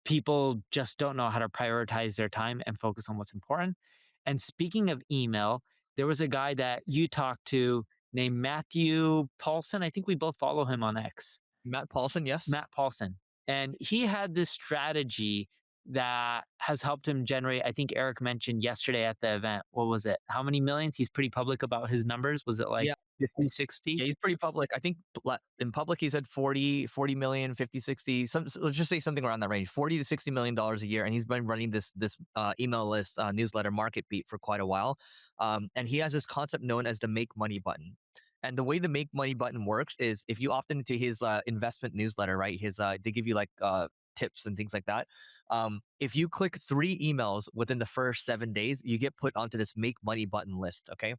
people just don't know how to prioritize their time and focus on what's important. And speaking of email, there was a guy that you talked to named Matthew Pollson. I think we both follow him on X. Matt Pollson, yes. Matt Pollson. And he had this strategy that has helped him generate, I think Eric mentioned yesterday at the event, what was it? How many millions? He's pretty public about his numbers. Was it like Yeah. 50, 60? Yeah, he's pretty public. I think in public he said 40 million, 50, 60. Let's just say something around that range, 40 to 60 million dollars a year. And he's been running this email list newsletter Market Beat for quite a while. And he has this concept known as the make money button. And the way the make money button works is if you opt into his investment newsletter, right? His they give you like tips and things like that. If you click 3 emails within the first 7 days, you get put onto this make money button list. Okay.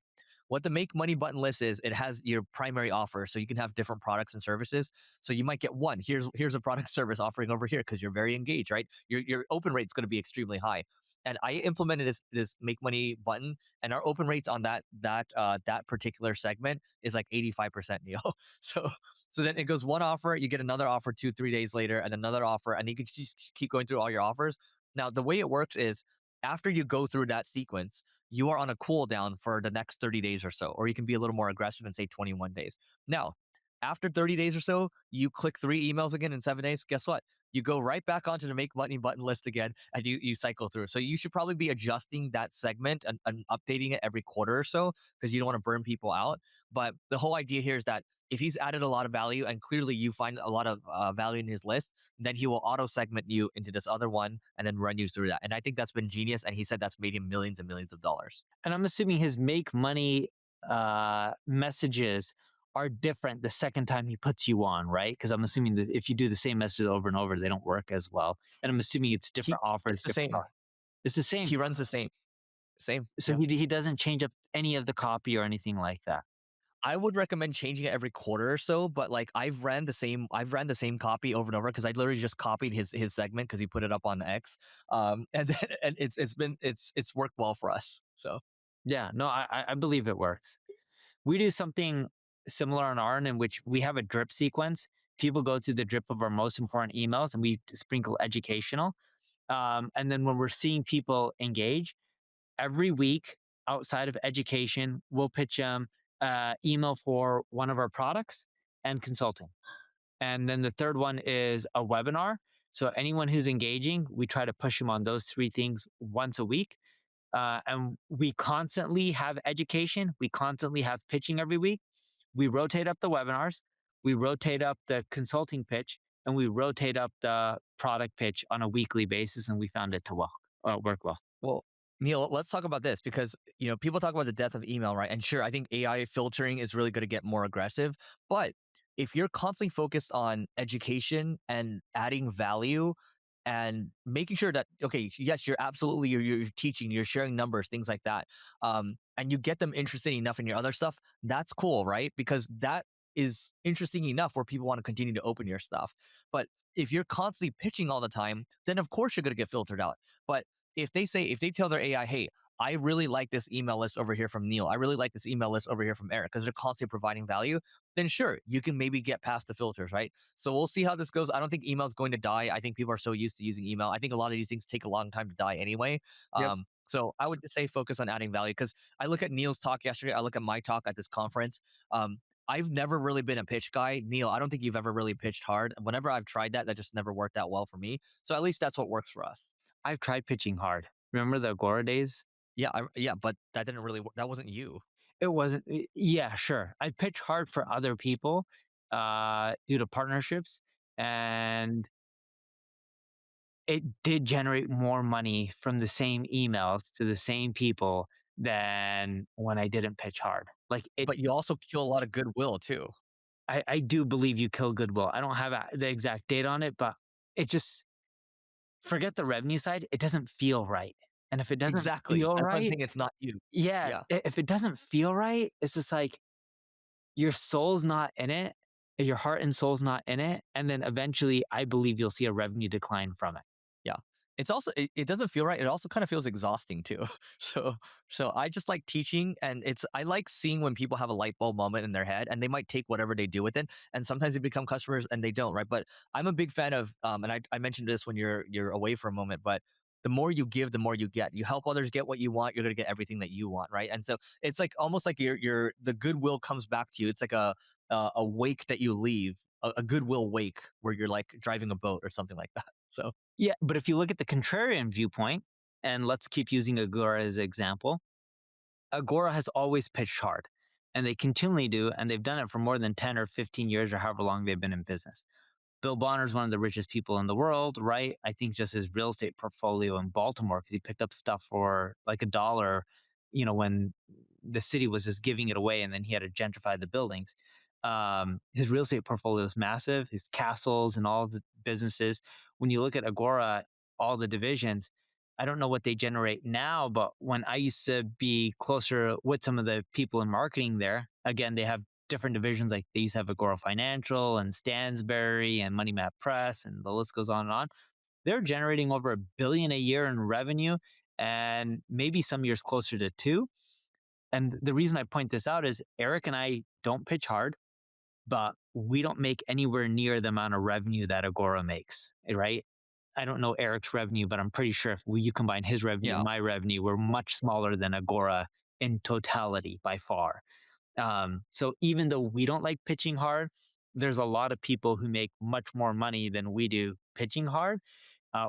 What the make money button list is, it has your primary offer, so you can have different products and services. So you might get one. Here's a product service offering over here because you're very engaged, right? Your open rate is going to be extremely high. And I implemented this make money button, and our open rates on that particular segment is like 85%, Neil. So so then it goes one offer, you get another offer 2 3 days later, and another offer, and you can just keep going through all your offers. Now the way it works is after you go through that sequence, you are on a cooldown for the next 30 days or so, or you can be a little more aggressive and say 21 days. Now, after 30 days or so, you click 3 emails again in 7 days. Guess what? You go right back onto the make money button list again and you cycle through. So you should probably be adjusting that segment and updating it every quarter or so because you don't want to burn people out. But the whole idea here is that if he's added a lot of value and clearly you find a lot of value in his list, then he will auto segment you into this other one and then run you through that. And I think that's been genius. And he said that's made him millions and millions of dollars. And I'm assuming his make money messages are different the second time he puts you on, right? Because I'm assuming that if you do the same message over and over, they don't work as well. And I'm assuming it's different offers, It's the different. same. It's the same. He runs the same. So Yeah. he doesn't change up any of the copy or anything like that. I would recommend changing it every quarter or so, but like I've ran the same copy over and over because I literally just copied his segment because he put it up on X. And then and it's worked well for us. So Yeah, no, I believe it works. We do something similar on our end in which we have a drip sequence. People go through the drip of our most important emails and we sprinkle educational. And then when we're seeing people engage, every week outside of education, we'll pitch them email for one of our products and consulting. And then the third one is a webinar. So anyone who's engaging, we try to push them on those three things once a week. And we constantly have education. We constantly have pitching every week. We rotate up the webinars. We rotate up the consulting pitch, and we rotate up the product pitch on a weekly basis. And we found it to work well. Well, Neil, let's talk about this because people talk about the death of email, right? And sure, I think AI filtering is really going to get more aggressive, but if you're constantly focused on education and adding value and making sure that okay, yes, you're teaching, you're sharing numbers, things like that, and you get them interested enough in your other stuff, that's cool, right? Because that is interesting enough where people want to continue to open your stuff. But if you're constantly pitching all the time, then of course you're going to get filtered out. But if they tell their AI, hey, I really like this email list over here from Neil. I really like this email list over here from Eric because they're constantly providing value. Then sure, you can maybe get past the filters, right? So we'll see how this goes. I don't think email is going to die. I think people are so used to using email. I think a lot of these things take a long time to die anyway. Yep. So I would just say focus on adding value because I look at Neil's talk yesterday. I look at my talk at this conference. I've never really been a pitch guy. Neil, I don't think you've ever really pitched hard. Whenever I've tried that, that just never worked out well for me. So at least that's what works for us. I've tried pitching hard. Remember the Agora days? Yeah, but that didn't really that wasn't you. It wasn't. Yeah, sure. I pitch hard for other people due to partnerships, and it did generate more money from the same emails to the same people than when I didn't pitch hard. Like it, But you also kill a lot of goodwill too. I do believe you kill goodwill. I don't have the exact date on it, but it just forget the revenue side. It doesn't feel right, and if it doesn't Exactly. feel That's why I'm right, saying it's not you. yeah, Yeah. if it doesn't feel right, it's just like your soul's not in it, your heart and soul's not in it, and then eventually, I believe you'll see a revenue decline from it. Yeah. It's also it doesn't feel right. It also kind of feels exhausting too. So I just like teaching and I like seeing when people have a light bulb moment in their head and they might take whatever they do with it. And sometimes they become customers and they don't, right? But I'm a big fan of and I mentioned this when you're away for a moment, but the more you give, the more you get. You help others get what you want, you're gonna get everything that you want, right? And so it's like almost like your the goodwill comes back to you. It's like a wake that you leave, a goodwill wake where you're like driving a boat or something like that. So Yeah, but if you look at the contrarian viewpoint, and let's keep using Agora as an example, Agora has always pitched hard, and they continually do, and they've done it for more than 10 or 15 years or however long they've been in business. Bill Bonner's one of the richest people in the world, right? I think just his real estate portfolio in Baltimore, because he picked up stuff for like $1, when the city was just giving it away and then he had to gentrify the buildings. His real estate portfolio is massive, his castles and all the businesses. When you look at Agora, all the divisions, I don't know what they generate now, but when I used to be closer with some of the people in marketing there, again, they have different divisions. Like they used to have Agora Financial and Stansberry and Money Map Press, and the list goes on and on. They're generating over $1 billion a year in revenue, and maybe some years closer to two. And the reason I point this out is Eric and I don't pitch hard, but we don't make anywhere near the amount of revenue that Agora makes, right? I don't know Eric's revenue, but I'm pretty sure if you combine his revenue and yeah. my revenue, we're much smaller than Agora in totality by far. So even though we don't like pitching hard, there's a lot of people who make much more money than we do pitching hard.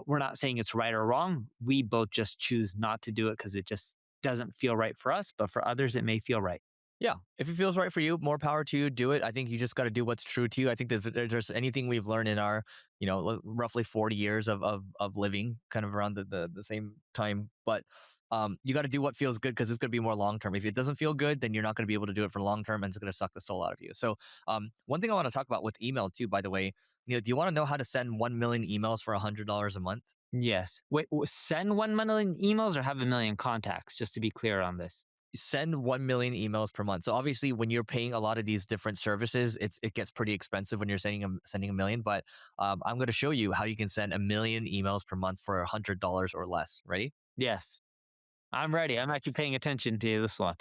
We're not saying it's right or wrong. We both just choose not to do it because it just doesn't feel right for us, but for others, it may feel right. Yeah, if it feels right for you, more power to you. Do it. I think you just got to do what's true to you. I think that if there's anything we've learned in our, roughly 40 years of living, kind of around the same time. But you got to do what feels good because it's going to be more long term. If it doesn't feel good, then you're not going to be able to do it for long term, and it's going to suck the soul out of you. So one thing I want to talk about with email too, by the way, do you want to know how to send 1 million emails for $100 a month? Yes. Wait, send 1 million emails or have a million contacts, just to be clear on this. Send 1 million emails per month. So obviously when you're paying a lot of these different services, it gets pretty expensive when you're sending a million, but I'm going to show you how you can send 1 million emails per month for $100 or less. Ready? Yes. I'm ready. I'm actually paying attention to this one.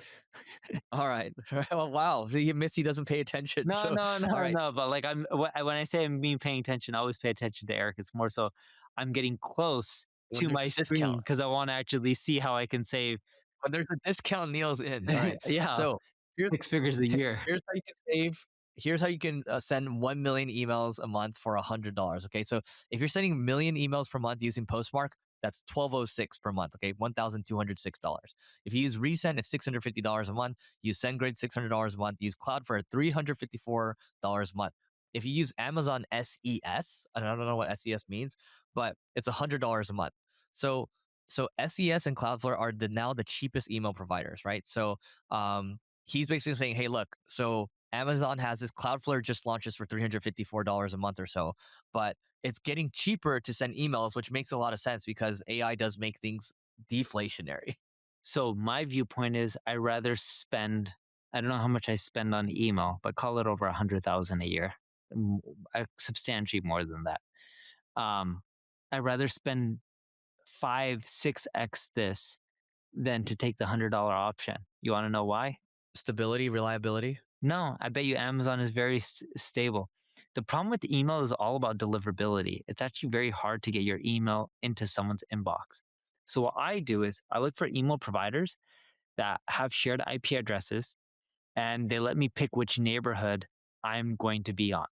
All right. Oh, wow. Missy doesn't pay attention. No, So, no, all no, right. no. But like when I say I'm being paying attention, I always pay attention to Eric. It's more so I'm getting close When to there's my a screen discount, because I want to actually see how I can save. when there's a discount, Neil's in. All right. Yeah, So here's, 6 figures a year. here's how you can save. here's how you can send 1 million emails a month for $100. Okay, so if you're sending a million emails per month using Postmark, that's 1206 per month. Okay, $1,206. If you use Resend, it's $650 a month. Use SendGrid, $600 a month. Use Cloudflare, $354 a month. If you use Amazon SES, and I don't know what SES means, but it's $100 a month. So SES and Cloudflare are now the cheapest email providers, right? So he's basically saying, hey, look, so Amazon has this, Cloudflare just launches for $354 a month or so, but it's getting cheaper to send emails, which makes a lot of sense because AI does make things deflationary. So my viewpoint is I rather spend, I don't know how much I spend on email, but call it over 100,000 a year, substantially more than that. I'd rather spend 5, 6x this than to take the $100 option. You want to know why? Stability, reliability. No, I bet you Amazon is very stable. The problem with email is all about deliverability. It's actually very hard to get your email into someone's inbox. So what I do is I look for email providers that have shared IP addresses, and they let me pick which neighborhood I'm going to be on.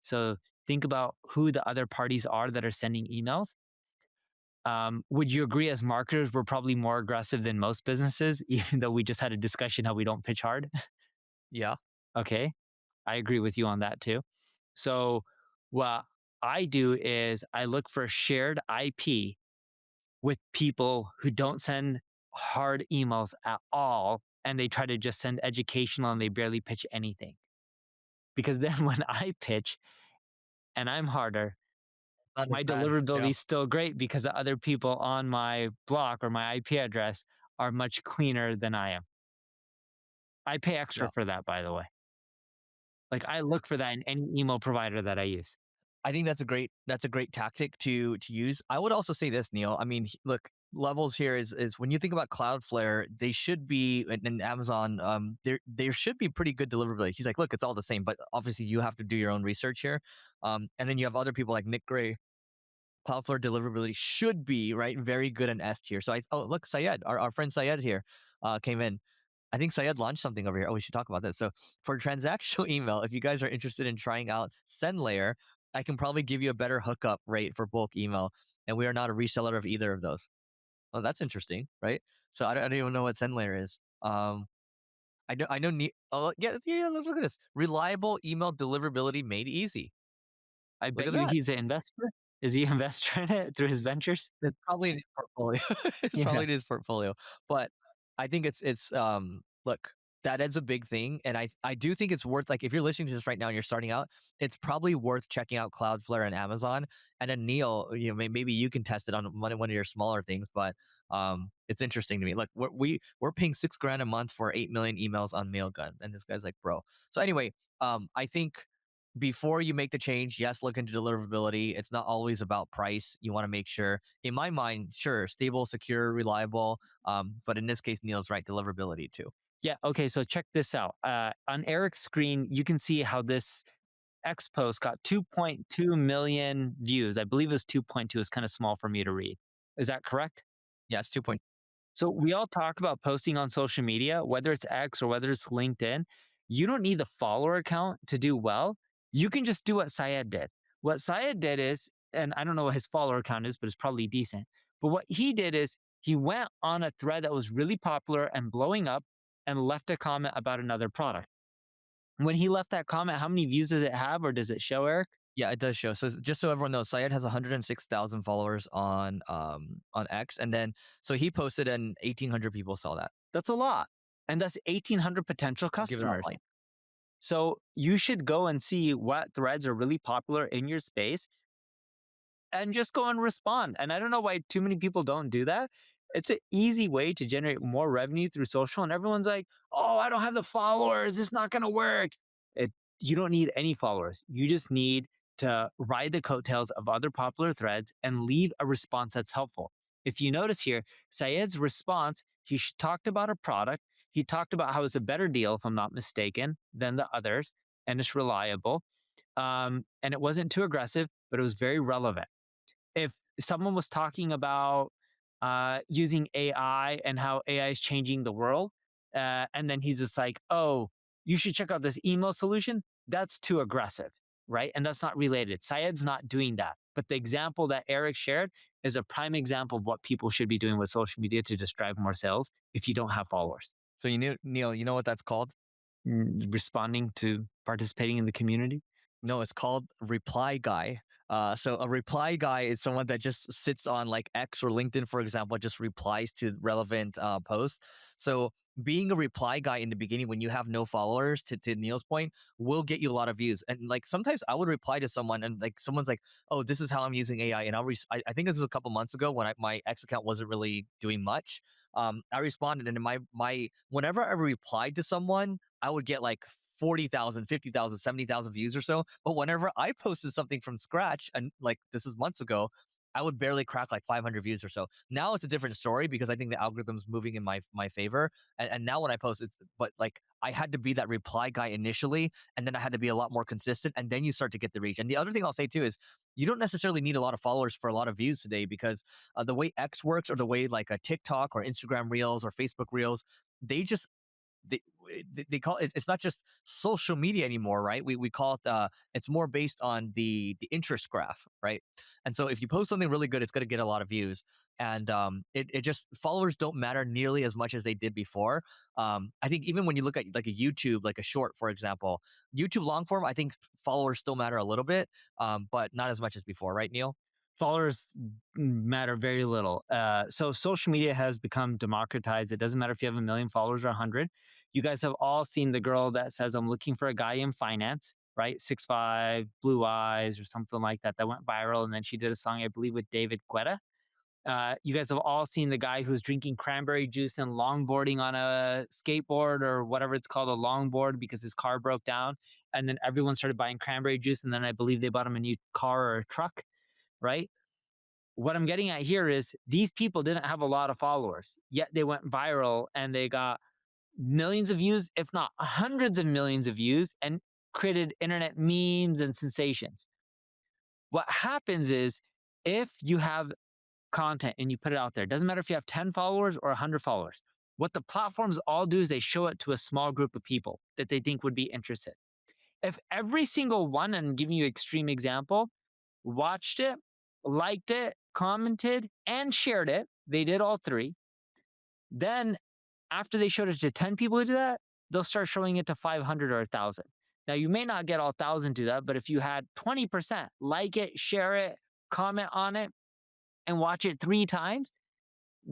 So think about who the other parties are that are sending emails. Would you agree, as marketers, we're probably more aggressive than most businesses, even though we just had a discussion how we don't pitch hard? Yeah. Okay, I agree with you on that too. So what I do is I look for shared IP with people who don't send hard emails at all, and they try to just send educational and they barely pitch anything. Because then when I pitch and I'm harder, Not as my bad. deliverability Yeah. is still great because the other people on my block or my IP address are much cleaner than I am. I pay extra Yeah. for that, by the way. Like I look for that in any email provider that I use. I think that's a great tactic to use. I would also say this, Neil. I mean, look, levels here is when you think about Cloudflare, they should be, and Amazon, there should be pretty good deliverability. He's like, look, it's all the same, but obviously you have to do your own research here. And then you have other people like Nick Gray. Cloudflare deliverability should be right, very good in S tier. So look, Syed, our friend Syed here, came in. I think Syed launched something over here. Oh, we should talk about this. So for transactional email, if you guys are interested in trying out SendLayer, I can probably give you a better hookup rate for bulk email. And we are not a reseller of either of those. Oh, that's interesting, right? So I don't even know what SendLayer is. I know. Oh, yeah, yeah. Look at this. Reliable email deliverability made easy. I Look bet at you that. he's an investor. Is he an investor in it through his ventures? It's probably in his portfolio. It's Yeah. probably in his portfolio. But I think it's look, that is a big thing. And I do think it's worth, like, if you're listening to this right now and you're starting out, it's probably worth checking out Cloudflare and Amazon. And then Neil, maybe you can test it on one of your smaller things, but it's interesting to me. Like we're paying $6,000 a month for 8 million emails on Mailgun. And this guy's like, bro. So anyway, I think before you make the change, yes, look into deliverability. It's not always about price. You want to make sure, in my mind, sure, stable, secure, reliable. But in this case, Neil's right, deliverability too. Yeah. Okay. So check this out. On Eric's screen, you can see how this X post got 2.2 million views. I believe it was 2.2. It's kind of small for me to read. Is that correct? Yeah, it's 2 point. So we all talk about posting on social media, whether it's X or whether it's LinkedIn. You don't need the follower count to do well. You can just do what Syed did. What Syed did is, and I don't know what his follower count is, but it's probably decent. But what he did is he went on a thread that was really popular and blowing up and left a comment about another product. When he left that comment, how many views does it have, or does it show, Eric? Yeah, it does show. So just so everyone knows, Syed has 106,000 followers on X, and then so he posted and 1,800 people saw that. That's a lot. And that's 1,800 potential Give it a customers. point. So you should go and see what threads are really popular in your space and just go and respond. And I don't know why too many people don't do that. It's an easy way to generate more revenue through social. And everyone's like, oh, I don't have the followers. It's not going to work. You don't need any followers. You just need to ride the coattails of other popular threads and leave a response that's helpful. If you notice here, Syed's response, he talked about a product. He talked about how it's a better deal, if I'm not mistaken, than the others, and it's reliable. And it wasn't too aggressive, but it was very relevant. If someone was talking about using AI and how AI is changing the world, and then he's just like, oh, you should check out this email solution, that's too aggressive, right? And that's not related. Syed's not doing that. But the example that Eric shared is a prime example of what people should be doing with social media to just drive more sales if you don't have followers. So Neil, you know what that's called? Responding to participating in the community. No, it's called reply guy. So a reply guy is someone that just sits on like X or LinkedIn, for example, just replies to relevant posts. So being a reply guy in the beginning when you have no followers, to Neil's point, will get you a lot of views. And like sometimes I would reply to someone and like someone's like, "Oh, this is how I'm using AI," and I think this was a couple months ago when my X account wasn't really doing much. I responded, and in my whenever I replied to someone, I would get like 40,000, 50,000, 70,000 views or so. But whenever I posted something from scratch, and like this is months ago, I would barely crack like 500 views or so. Now it's a different story because I think the algorithm's moving in my favor. And now when I post, but like I had to be that reply guy initially, and then I had to be a lot more consistent, and then you start to get the reach. And the other thing I'll say too is you don't necessarily need a lot of followers for a lot of views today because the way X works or the way like a TikTok or Instagram Reels or Facebook Reels, they just they they call it, it's not just social media anymore, right? We call it it's more based on the interest graph, right? And so if you post something really good, it's going to get a lot of views. And it just followers don't matter nearly as much as they did before. I think even when you look at like a YouTube, like a short, for example, YouTube long form, I think followers still matter a little bit, but not as much as before, right, Neil? Followers matter very little. So social media has become democratized. It doesn't matter if you have 1 million followers or 100. You guys have all seen the girl that says, "I'm looking for a guy in finance," right? 6'5", blue eyes, or something like that. That went viral, and then she did a song, I believe, with 𝗔𝗕𝗄𝗧. You guys have all seen the guy who's drinking cranberry juice and longboarding on a skateboard or whatever it's called, a longboard, because his car broke down. And then everyone started buying cranberry juice, and then I believe they bought him a new car or a truck, right? What I'm getting at here is these people didn't have a lot of followers, yet they went viral and they got millions of views, if not hundreds of millions of views, and created internet memes and sensations. What happens is if you have content and you put it out there, it doesn't matter if you have 10 followers or 100 followers. What the platforms all do is they show it to a small group of people that they think would be interested. If every single one, and I'm giving you an extreme example, watched it, liked it, commented, and shared it, they did all three, then after they showed it to 10 people who do that, they'll start showing it to 500 or 1,000. Now, you may not get all 1,000 to that, but if you had 20% like it, share it, comment on it, and watch it 3 times,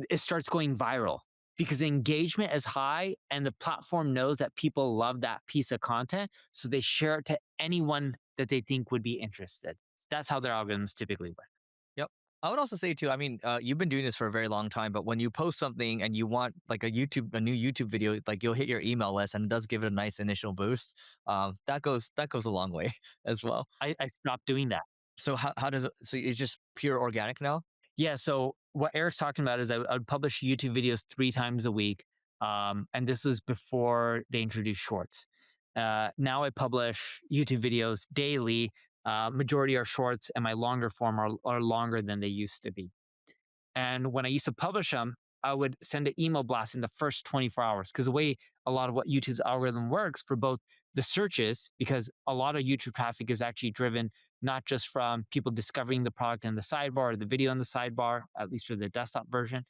it starts going viral because the engagement is high and the platform knows that people love that piece of content. So they share it to anyone that they think would be interested. That's how their algorithms typically work. Yep. I would also say too, I mean, you've been doing this for a very long time, but when you post something and you want like a new YouTube video, like you'll hit your email list and it does give it a nice initial boost. That goes a long way as well. I stopped doing that. So how does it, so it's just pure organic now? Yeah. So what Eric's talking about is I would publish YouTube videos 3 times a week. And this was before they introduced shorts. Now I publish YouTube videos daily. Majority are shorts, and my longer form are longer than they used to be. And when I used to publish them, I would send an email blast in the first 24 hours. Because the way a lot of what YouTube's algorithm works for both the searches, because a lot of YouTube traffic is actually driven not just from people discovering the product in the sidebar or the video in the sidebar, at least for the desktop version.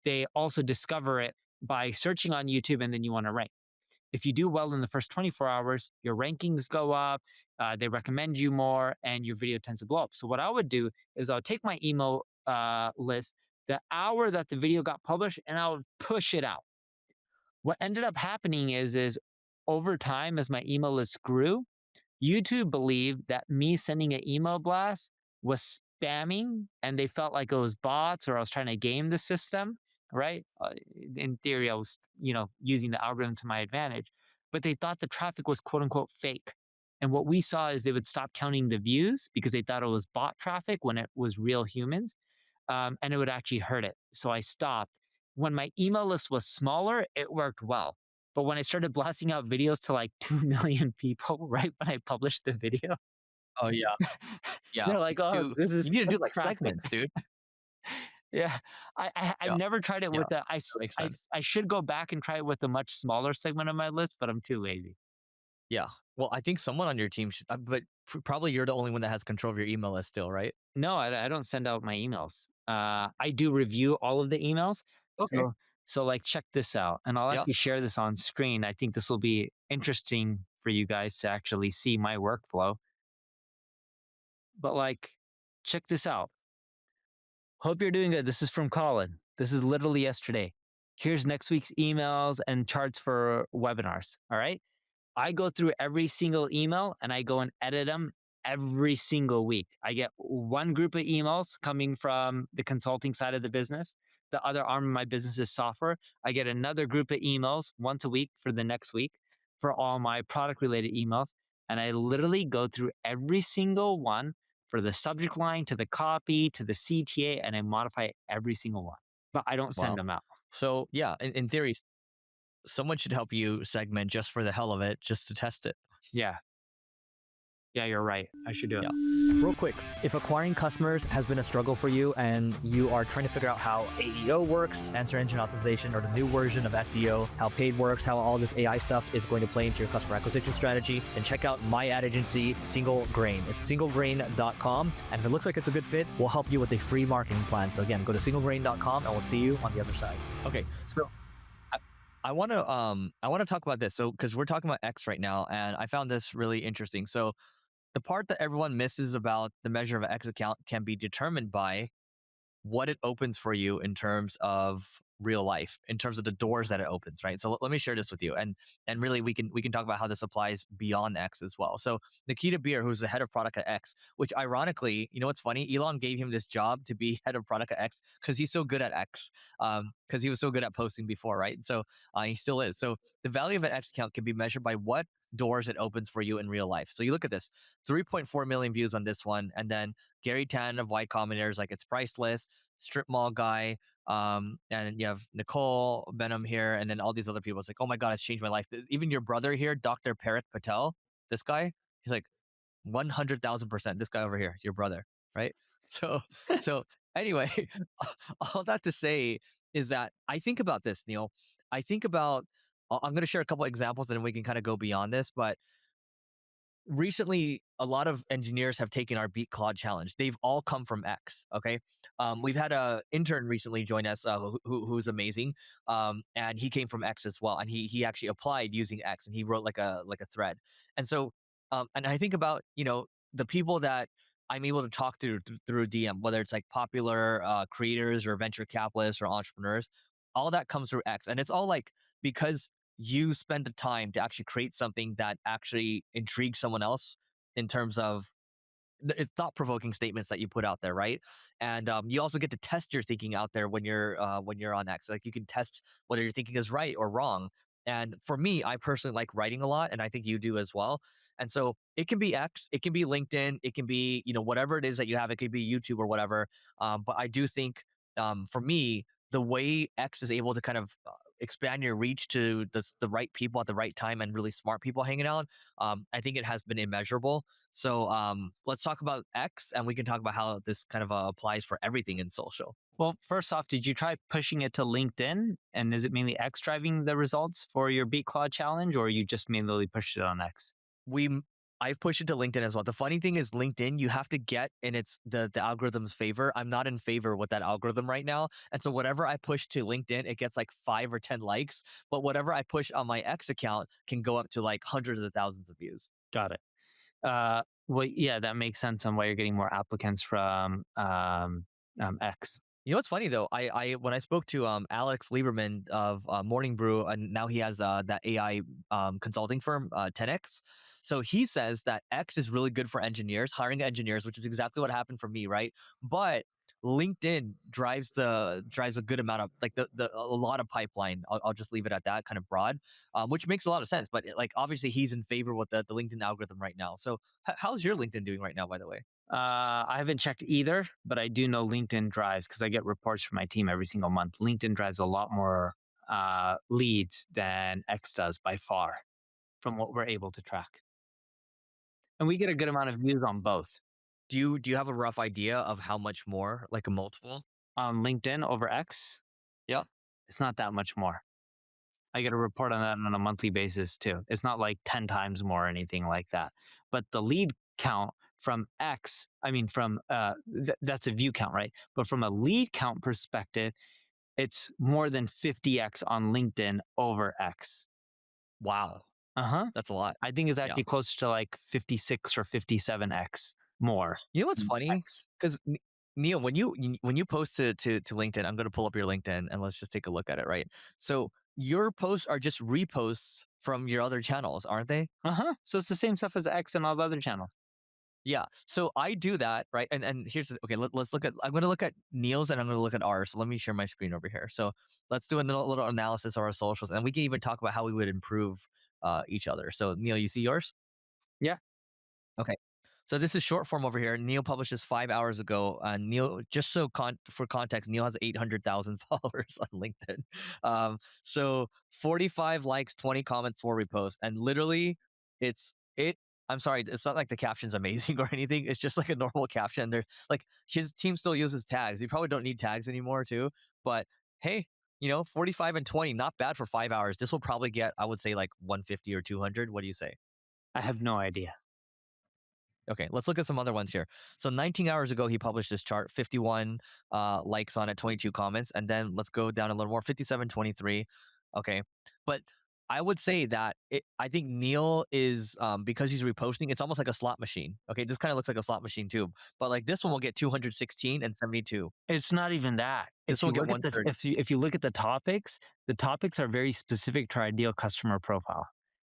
They also discover it by searching on YouTube, and then you want to rank. If you do well in the first 24 hours, your rankings go up, they recommend you more, and your video tends to blow up. So what I would do is I would take my email list the hour that the video got published, and I would push it out. What ended up happening is over time, as my email list grew, YouTube believed that me sending an email blast was spamming, and they felt like it was bots or I was trying to game the system, right? In theory, I was, using the algorithm to my advantage, but they thought the traffic was quote unquote fake. And what we saw is they would stop counting the views because they thought it was bot traffic when it was real humans, and it would actually hurt it. So I stopped. When my email list was smaller, it worked well. But when I started blasting out videos to like 2 million people right when I published the video, Oh yeah, yeah. they're like, It's "Oh, too. this is You need to such do like traffic." segments, dude. Yeah. I've Yeah, never tried it yeah. with the That makes sense. I should go back and try it with a much smaller segment of my list, but I'm too lazy. Yeah. Well, I think someone on your team should, but probably you're the only one that has control of your email list still, right? No, I don't send out my emails. I do review all of the emails. Okay. So like check this out, and I'll Yeah. actually share this on screen. I think this will be interesting for you guys to actually see my workflow. But like, check this out. Hope you're doing good. This is from Colin. This is literally yesterday. Here's next week's emails and charts for webinars. All right. I go through every single email and I go and edit them every single week. I get one group of emails coming from the consulting side of the business. The other arm of my business is software. I get another group of emails once a week for the next week for all my product related emails. And I literally go through every single one for the subject line to the copy to the CTA, and I modify every single one, but I don't send Wow. them out. So yeah, in theory, someone should help you segment just for the hell of it, just to test it. Yeah. Yeah, you're right. I should do it. Yeah. Real quick, if acquiring customers has been a struggle for you and you are trying to figure out how AEO works, answer engine optimization, or the new version of SEO, how paid works, how all this AI stuff is going to play into your customer acquisition strategy, then check out my ad agency, Single Grain. It's singlegrain.com. And if it looks like it's a good fit, we'll help you with a free marketing plan. So again, go to singlegrain.com and we'll see you on the other side. Okay. So I want to talk about this. So because we're talking about X right now, and I found this really interesting. So the part that everyone misses about the measure of an X account can be determined by what it opens for you in terms of real life, in terms of the doors that it opens, right? So let me share this with you, and really we can talk about how this applies beyond X as well. So 𝗔𝗕𝗢𝗧, who's the head of product at X, which ironically, you know what's funny? Elon gave him this job to be head of product at X because he's so good at X, because he was so good at posting before, right? So he still is. So the value of an X account can be measured by what doors it opens for you in real life. So you look at this, 3.4 million views on this one, and then Gary Tan of Y Combinator's like it's priceless, strip mall guy, and you have Nicole Benham here, and then all these other people. It's like, oh my god, it's changed my life. Even your brother here, Dr. Parik Patel, this guy, he's like 100,000%. This guy over here, your brother, right? So, so anyway, all that to say is that I think about this, Neil. I think about. I'm going to share a couple examples, and then we can kind of go beyond this. But recently, a lot of engineers have taken our Beat Claude challenge. They've all come from X. Okay, we've had a intern recently join us who's amazing, and he came from X as well, and he actually applied using X, and he wrote like a thread. And so, and I think about the people that I'm able to talk to through DM, whether it's like popular creators or venture capitalists or entrepreneurs, all that comes through X, and it's all like because you spend the time to actually create something that actually intrigues someone else in terms of it's thought-provoking statements that you put out there, right? And you also get to test your thinking out there when you're on X. Like you can test whether your thinking is right or wrong. And for me, I personally like writing a lot, and I think you do as well. And so it can be X, it can be LinkedIn, it can be whatever it is that you have. It could be YouTube or whatever. But I do think for me, the way X is able to kind of expand your reach to the right people at the right time and really smart people hanging out, I think it has been immeasurable. So let's talk about X, and we can talk about how this kind of applies for everything in social. Well, first off, did you try pushing it to LinkedIn? And is it mainly X driving the results for your Beat Claude challenge, or you just mainly pushed it on X? we I've pushed it to LinkedIn as well. The funny thing is LinkedIn, you have to get in its the algorithm's favor. I'm not in favor with that algorithm right now. And so whatever I push to LinkedIn, it gets like 5 or 10 likes. But whatever I push on my X account can go up to like hundreds of thousands of views. Got it. Well, yeah, that makes sense on why you're getting more applicants from X. You know what's funny though? I when I spoke to Alex Lieberman of Morning Brew, and now he has that AI consulting firm 10x. So he says that X is really good for engineers, hiring engineers, which is exactly what happened for me, right? But LinkedIn drives a good amount of like a lot of pipeline. I'll just leave it at that, kind of broad, which makes a lot of sense. But like obviously he's in favor with the LinkedIn algorithm right now. So how's your LinkedIn doing right now, by the way? I haven't checked either, but I do know LinkedIn drives because I get reports from my team every single month. LinkedIn drives a lot more leads than X does by far from what we're able to track. And we get a good amount of views on both. Do you have a rough idea of how much more, like a multiple? On LinkedIn over X, Yeah. it's not that much more. I get a report on that on a monthly basis too. It's not like 10 times more or anything like that. But the lead count from X, I mean, from that's a view count, right? But from a lead count perspective, it's more than 50x on LinkedIn over X. Wow. Uh-huh. That's a lot. I think it's Yeah. actually closer to like 56 or 57x more. You know what's funny? X. Because Neil, when you post to LinkedIn, I'm going to pull up your LinkedIn and let's just take a look at it, right? So your posts are just reposts from your other channels, aren't they? Uh-huh. So it's the same stuff as X and all the other channels. Yeah. So I do that, right? And here's okay. Let's look at. I'm going to look at Neil's and I'm going to look at ours. So let me share my screen over here. So let's do a little analysis of our socials, and we can even talk about how we would improve each other. So Neil, you see yours? Yeah. Okay. So this is short form over here. Neil published this 5 hours ago. Neil, just so for context, Neil has 800,000 followers on LinkedIn. So 45 likes, 20 comments, 4 reposts, and literally, it's it. I'm sorry, it's not like the caption's amazing or anything. It's just like a normal caption. There's like his team still uses tags. You probably don't need tags anymore too. But hey, 45 and 20, not bad for 5 hours. This will probably get, I would say, like 150 or 200. What do you say? I have no idea. Okay, let's look at some other ones here. So 19 hours ago, he published this chart, 51 likes on it, 22 comments. And then let's go down a little more, 57, 23. Okay. But I would say that I think Neil is, because he's reposting, it's almost like a slot machine. Okay, this kind of looks like a slot machine too. But like this one will get 216 and 72. It's not even that. This If one you will get look at the 130. if you look at the topics are very specific to our ideal customer profile.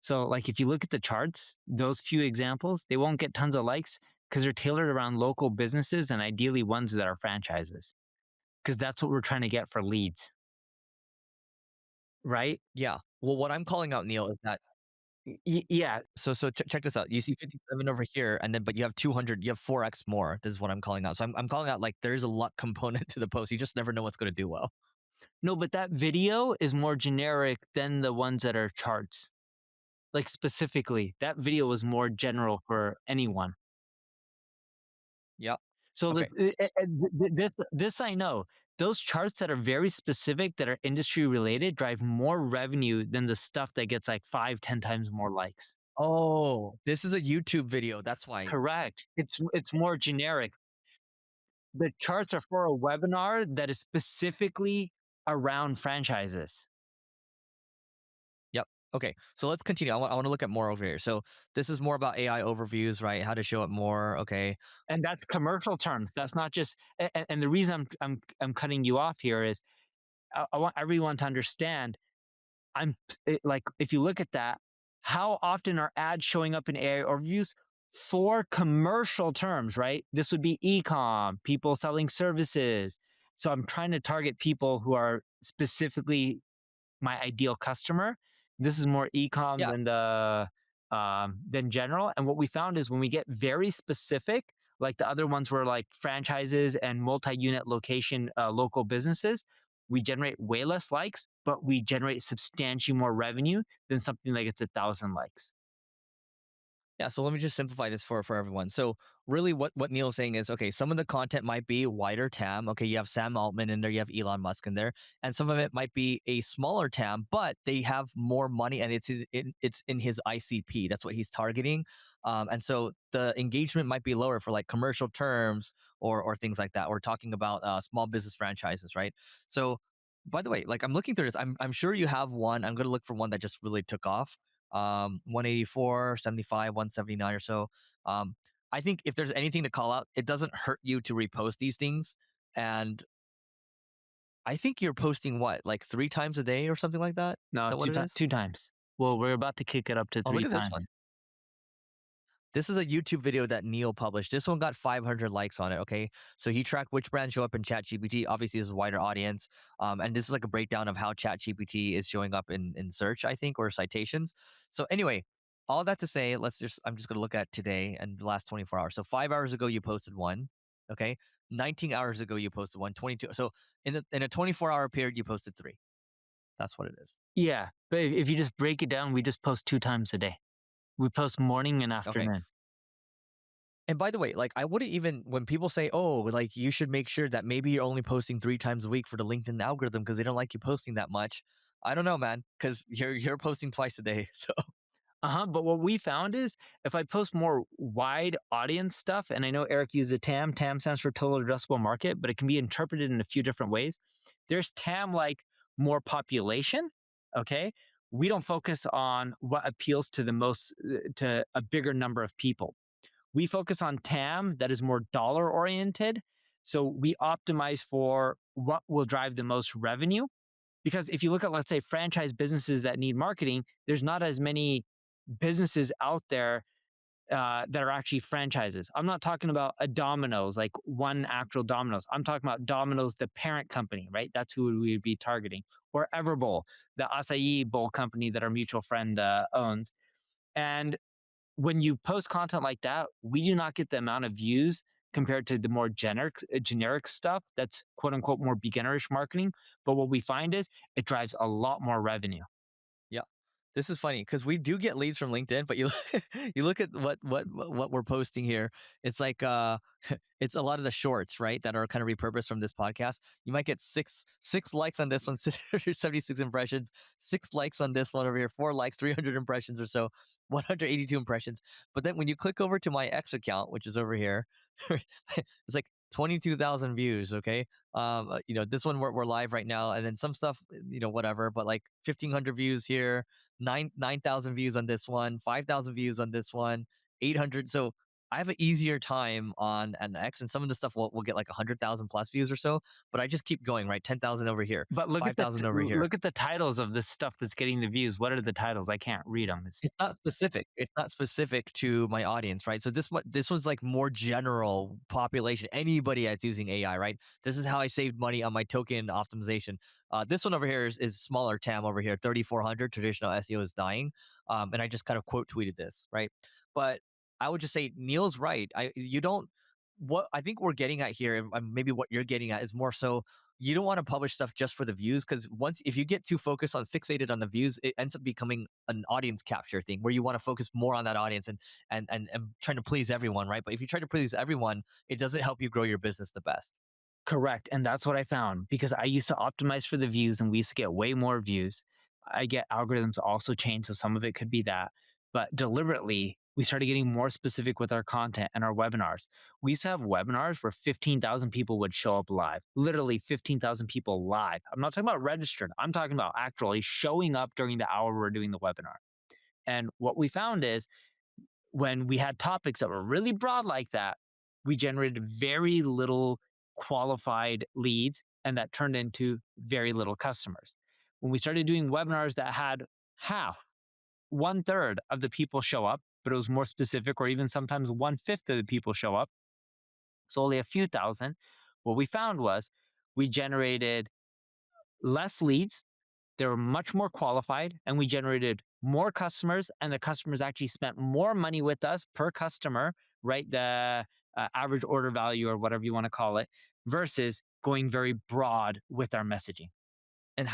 So like if you look at the charts, those few examples, they won't get tons of likes because they're tailored around local businesses and ideally ones that are franchises. Because that's what we're trying to get for leads. Right? Yeah. Well, what I'm calling out, Neil, is that Yeah. so check this out. You see 57 over here, and then but you have 200, you have 4x more. This is what I'm calling out. So I'm calling out like there's a luck component to the post. You just never know what's going to do well. No, but that video is more generic than the ones that are charts. Like specifically, that video was more general for anyone. Yeah. So Okay. this I know. Those charts that are very specific, that are industry related, drive more revenue than the stuff that gets like 5, 10 times more likes. Oh, this is a YouTube video. That's why. Correct. It's more generic. The charts are for a webinar that is specifically around franchises. Yep. Okay. So let's continue. I want to look at more over here. So this is more about AI overviews, right? How to show it more. Okay. And that's commercial terms. That's not just and the reason I'm cutting you off here is I want everyone to understand like if you look at that, how often are ads showing up in AI overviews for commercial terms, right? This would be e-com, people selling services. So I'm trying to target people who are specifically my ideal customer. This is more e-com Yeah. than general. And what we found is when we get very specific, like the other ones were like franchises and multi-unit location local businesses, we generate way less likes, but we generate substantially more revenue than something that gets 1,000 likes. Yeah, so let me just simplify this for everyone. So really what Neil's saying is, okay, some of the content might be wider TAM. Okay, you have Sam Altman in there, you have Elon Musk in there, and some of it might be a smaller TAM, but they have more money and it's in his ICP. That's what he's targeting. And so the engagement might be lower for like commercial terms or things like that. We're talking about small business franchises, right? So by the way, like I'm looking through this, I'm sure you have one. I'm gonna look for one that just really took off. 184, 75, 179 or so. Um, I think if there's anything to call out, it doesn't hurt you to repost these things. And I think you're posting what, like 3 times a day or something like that? Is No, that what it is? two times. Well, we're about to kick it up to Oh, three look at this one. times. This is a YouTube video that Neil published. This one got 500 likes on it. Okay, so he tracked which brands show up in ChatGPT. Obviously, this is a wider audience, and this is like a breakdown of how ChatGPT is showing up in search, I think, or citations. So anyway, all that to say, I'm just gonna look at today and the last 24 hours. So 5 hours ago, you posted one. Okay, 19 hours ago, you posted one. 22. So in a 24-hour period, you posted 3. That's what it is. Yeah, but if you just break it down, we just post 2 times a day. We post morning and Okay. afternoon. And by the way, like I wouldn't even when people say, "Oh, like you should make sure that maybe you're only posting 3 times a week for the LinkedIn algorithm because they don't like you posting that much." I don't know, man, because you're posting twice a day. So But what we found is if I post more wide audience stuff, and I know Eric used the TAM. TAM stands for total addressable market, but it can be interpreted in a few different ways. There's TAM like more population. Okay. We don't focus on what appeals to to a bigger number of people. We focus on TAM that is more dollar oriented. So we optimize for what will drive the most revenue. Because if you look at, let's say, franchise businesses that need marketing, there's not as many businesses out there that are actually franchises. I'm not talking about a Domino's, like one actual Domino's. I'm talking about Domino's, the parent company, right? That's who we would be targeting. Or Everbowl, the acai bowl company that our mutual friend owns. And when you post content like that, we do not get the amount of views compared to the more generic stuff that's quote unquote more beginnerish marketing. But what we find is it drives a lot more revenue. yeah. This is funny because we do get leads from LinkedIn, but you you look at what we're posting here. It's like it's a lot of the shorts, right, that are kind of repurposed from this podcast. You might get six likes on this one, 76 impressions, 6 likes on this one over here, 4 likes, 300 impressions or so, 182 impressions. But then when you click over to my X account, which is over here, it's like 22,000 views. Okay, this one we're live right now, and then some stuff, whatever, but like 1,500 views here, 9,000 views on this one, 5,000 views on this one, 800. So I have an easier time on an X, and some of the stuff will get like 100,000 plus views or so. But I just keep going, right? 10,000 over here, But 5,000 over here. look at the titles of this stuff that's getting the views. What are the titles? I can't read them. It's not specific. It's not specific to my audience, right? So this was like more general population. Anybody that's using AI, right? This is how I saved money on my token optimization. This one over here is smaller TAM over here, 3,400. Traditional SEO is dying, and I just kind of quote tweeted this, right? But I would just say Neil's right. You don't. What I think we're getting at here, and maybe what you're getting at, is more so you don't want to publish stuff just for the views, because if you get too focused on fixated on the views, it ends up becoming an audience capture thing where you want to focus more on that audience and trying to please everyone, right? But if you try to please everyone, it doesn't help you grow your business the best. Correct. And that's what I found because I used to optimize for the views and we used to get way more views. I get algorithms also change. So some of it could be that. But deliberately, we started getting more specific with our content and our webinars. We used to have webinars where 15,000 people would show up live, literally 15,000 people live. I'm not talking about registered. I'm talking about actually showing up during the hour we're doing the webinar. And what we found is when we had topics that were really broad like that, we generated very little qualified leads and that turned into very little customers. When we started doing webinars that had half, 1/3 of the people show up, but it was more specific, or even sometimes 1/5 of the people show up, so only a few thousand, what we found was we generated less leads, they were much more qualified, and we generated more customers, and the customers actually spent more money with us per customer, right? The average order value or whatever you want to call it, versus going very broad with our messaging. And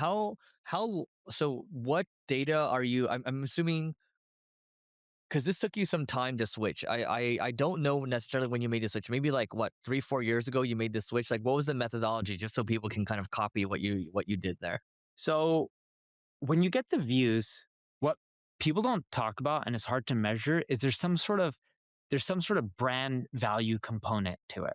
so what data are you? I'm assuming, because this took you some time to switch. I don't know necessarily when you made the switch. Maybe like what, 3-4 years ago you made the switch. Like, what was the methodology, just so people can kind of copy what you did there? So when you get the views, what people don't talk about and it's hard to measure is there's some sort of brand value component to it.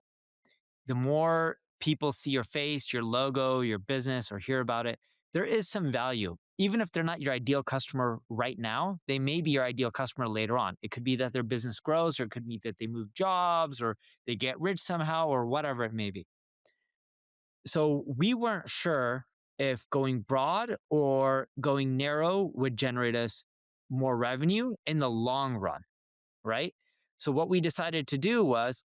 The more people see your face, your logo, your business, or hear about it, there is some value. Even if they're not your ideal customer right now, they may be your ideal customer later on. It could be that their business grows, or it could be that they move jobs, or they get rich somehow, or whatever it may be. So we weren't sure if going broad or going narrow would generate us more revenue in the long run, right? So what we decided to do was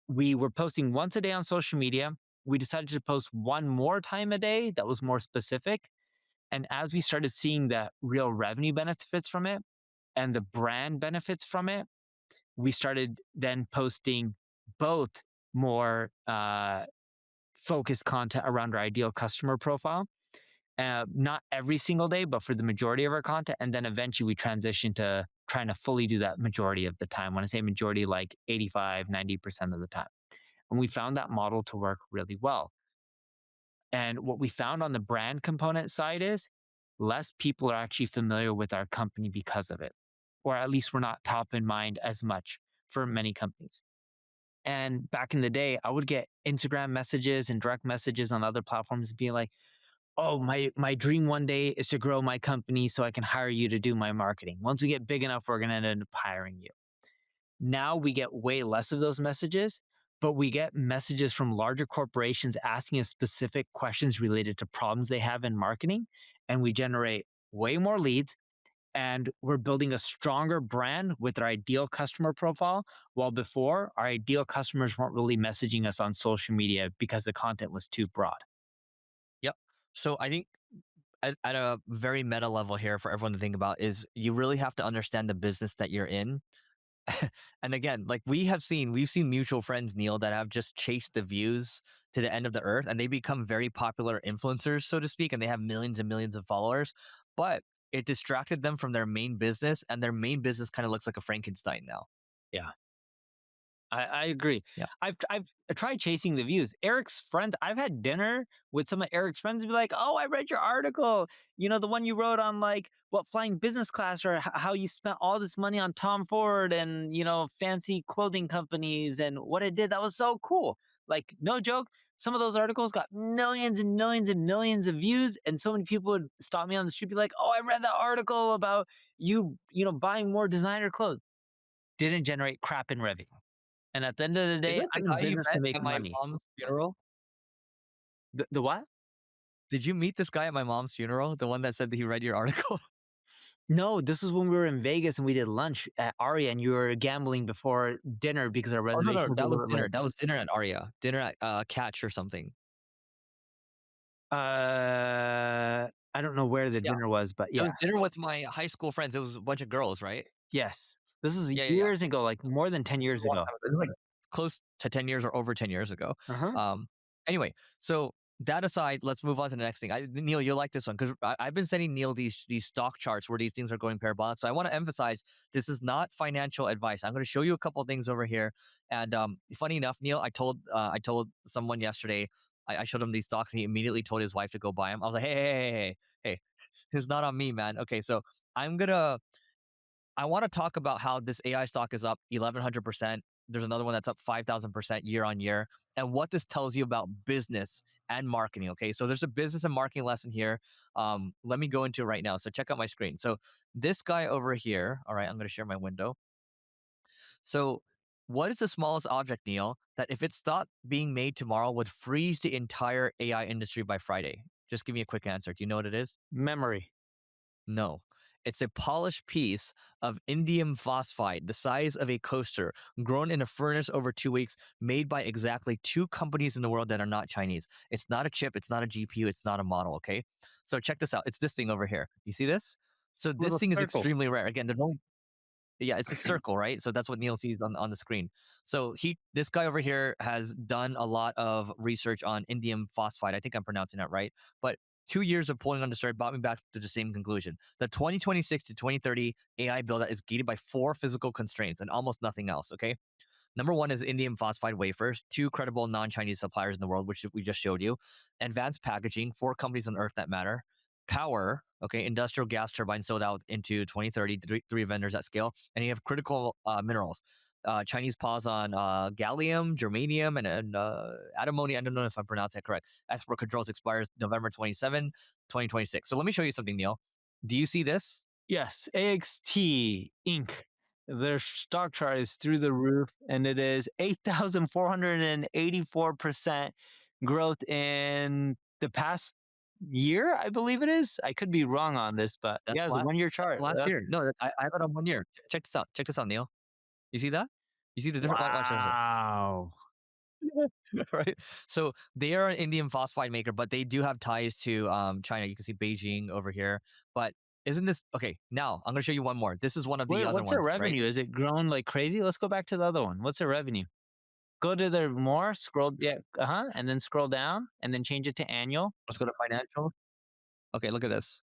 we were posting once a day on social media. We decided to post one more time a day that was more specific. And as we started seeing the real revenue benefits from it and the brand benefits from it, we started then posting both more focused content around our ideal customer profile. Not every single day, but for the majority of our content. And then eventually we transitioned to trying to fully do that majority of the time. When I say majority, like 85, 90% of the time. And we found that model to work really well. And what we found on the brand component side is less people are actually familiar with our company because of it. Or at least we're not top in mind as much for many companies. And back in the day, I would get Instagram messages and direct messages on other platforms being like, oh, my dream one day is to grow my company so I can hire you to do my marketing. Once we get big enough, we're going to end up hiring you. Now we get way less of those messages, but we get messages from larger corporations asking us specific questions related to problems they have in marketing. And we generate way more leads. And we're building a stronger brand with our ideal customer profile. While before, our ideal customers weren't really messaging us on social media because the content was too broad. Yep. So I think at a very meta level here for everyone to think about is you really have to understand the business that you're in. And again, like we've seen mutual friends, Neil, that have just chased the views to the end of the earth and they become very popular influencers, so to speak, and they have millions and millions of followers. But it distracted them from their main business, and their main business kind of looks like a Frankenstein now. Yeah. I agree. Yeah. I've tried chasing the views. Eric's friends, I've had dinner with some of Eric's friends and be like, oh, I read your article. You know, the one you wrote on like what flying business class or how you spent all this money on Tom Ford and, you know, fancy clothing companies and what it did. That was so cool. Like, no joke. Some of those articles got millions and millions and millions of views. And so many people would stop me on the street, be like, oh, I read that article about you know, buying more designer clothes. Didn't generate crap in revenue. And at the end of the Is day, that the I'm in guy you business to met make at my money. mom's funeral? The what? Did you meet this guy at my mom's funeral? The one that said that he read your article? No, this is when we were in Vegas and we did lunch at Aria and you were gambling before dinner because our Oh, no, reservation no, was a that was little bit dinner. late. That was dinner at Aria. Dinner at Catch or something. I don't know where the Yeah. dinner was, but It yeah. was dinner with my high school friends. It was a bunch of girls, right? Yes. This is Yeah, yeah, yeah. years ago, like more than 10 It was years a long ago. time ago. It was like close to 10 years or over 10 years ago. Uh-huh. Um, anyway, so that aside, let's move on to the next thing. Neil, you'll like this one because I've been sending Neil these stock charts where these things are going parabolic. So I want to emphasize this is not financial advice. I'm going to show you a couple of things over here. And funny enough, Neil, I told someone yesterday. I showed him these stocks and he immediately told his wife to go buy them. I was like, hey, it's not on me, man. Okay, so I'm gonna I want to talk about how this AI stock is up 1,100%. There's another one that's up 5,000% year on year, and what this tells you about business and marketing. Okay, so there's a business and marketing lesson here. Let me go into it right now. So check out my screen. So this guy over here. All right, I'm going to share my window. So what is the smallest object, Neil, that if it stopped being made tomorrow would freeze the entire AI industry by Friday? Just give me a quick answer. Do you know what it is? Memory. No. It's a polished piece of indium phosphide, the size of a coaster, grown in a furnace over 2 weeks, made by exactly two companies in the world that are not Chinese. It's not a chip, it's not a GPU, it's not a model, okay? So check this out. It's this thing over here. You see this? So this Little thing is circle. extremely rare. Again, there's only yeah, it's a circle, right? So that's what Neil sees on the screen. So this guy over here has done a lot of research on indium phosphide. I think I'm pronouncing that right. But 2 years of pulling on the story brought me back to the same conclusion. The 2026 to 2030 AI build is gated by four physical constraints and almost nothing else. Okay. Number one is indium phosphide wafers, two credible non-Chinese suppliers in the world, which we just showed you. Advanced packaging, four companies on Earth that matter. Power, okay, industrial gas turbines sold out into 2030, three vendors at scale. And you have critical minerals. Chinese pause on gallium, germanium, and antimony. I don't know if I'm pronouncing that correct. Export controls expires November 27, 2026. So let me show you something, Neil. Do you see this? Yes, AXT Inc. Their stock chart is through the roof, and it is 8,484% growth in the past year, I believe it is. I could be wrong on this, but That's yeah, it's a last, 1 year that's chart. last year. No, I have it on 1 year. Check this out. Check this out, Neil. You see that? You see the different watch this. Wow. Right? So they are an indium phosphide maker, but they do have ties to China. You can see Beijing over here. But isn't this okay? Now I'm gonna show you one more. This is one of the Wait, other what's their ones, right? revenue? Is it grown like crazy? Let's go back to the other one. What's their revenue? Go to their more, scroll, yeah, and then scroll down, and then change it to annual. Let's go to financials. Okay, look at this.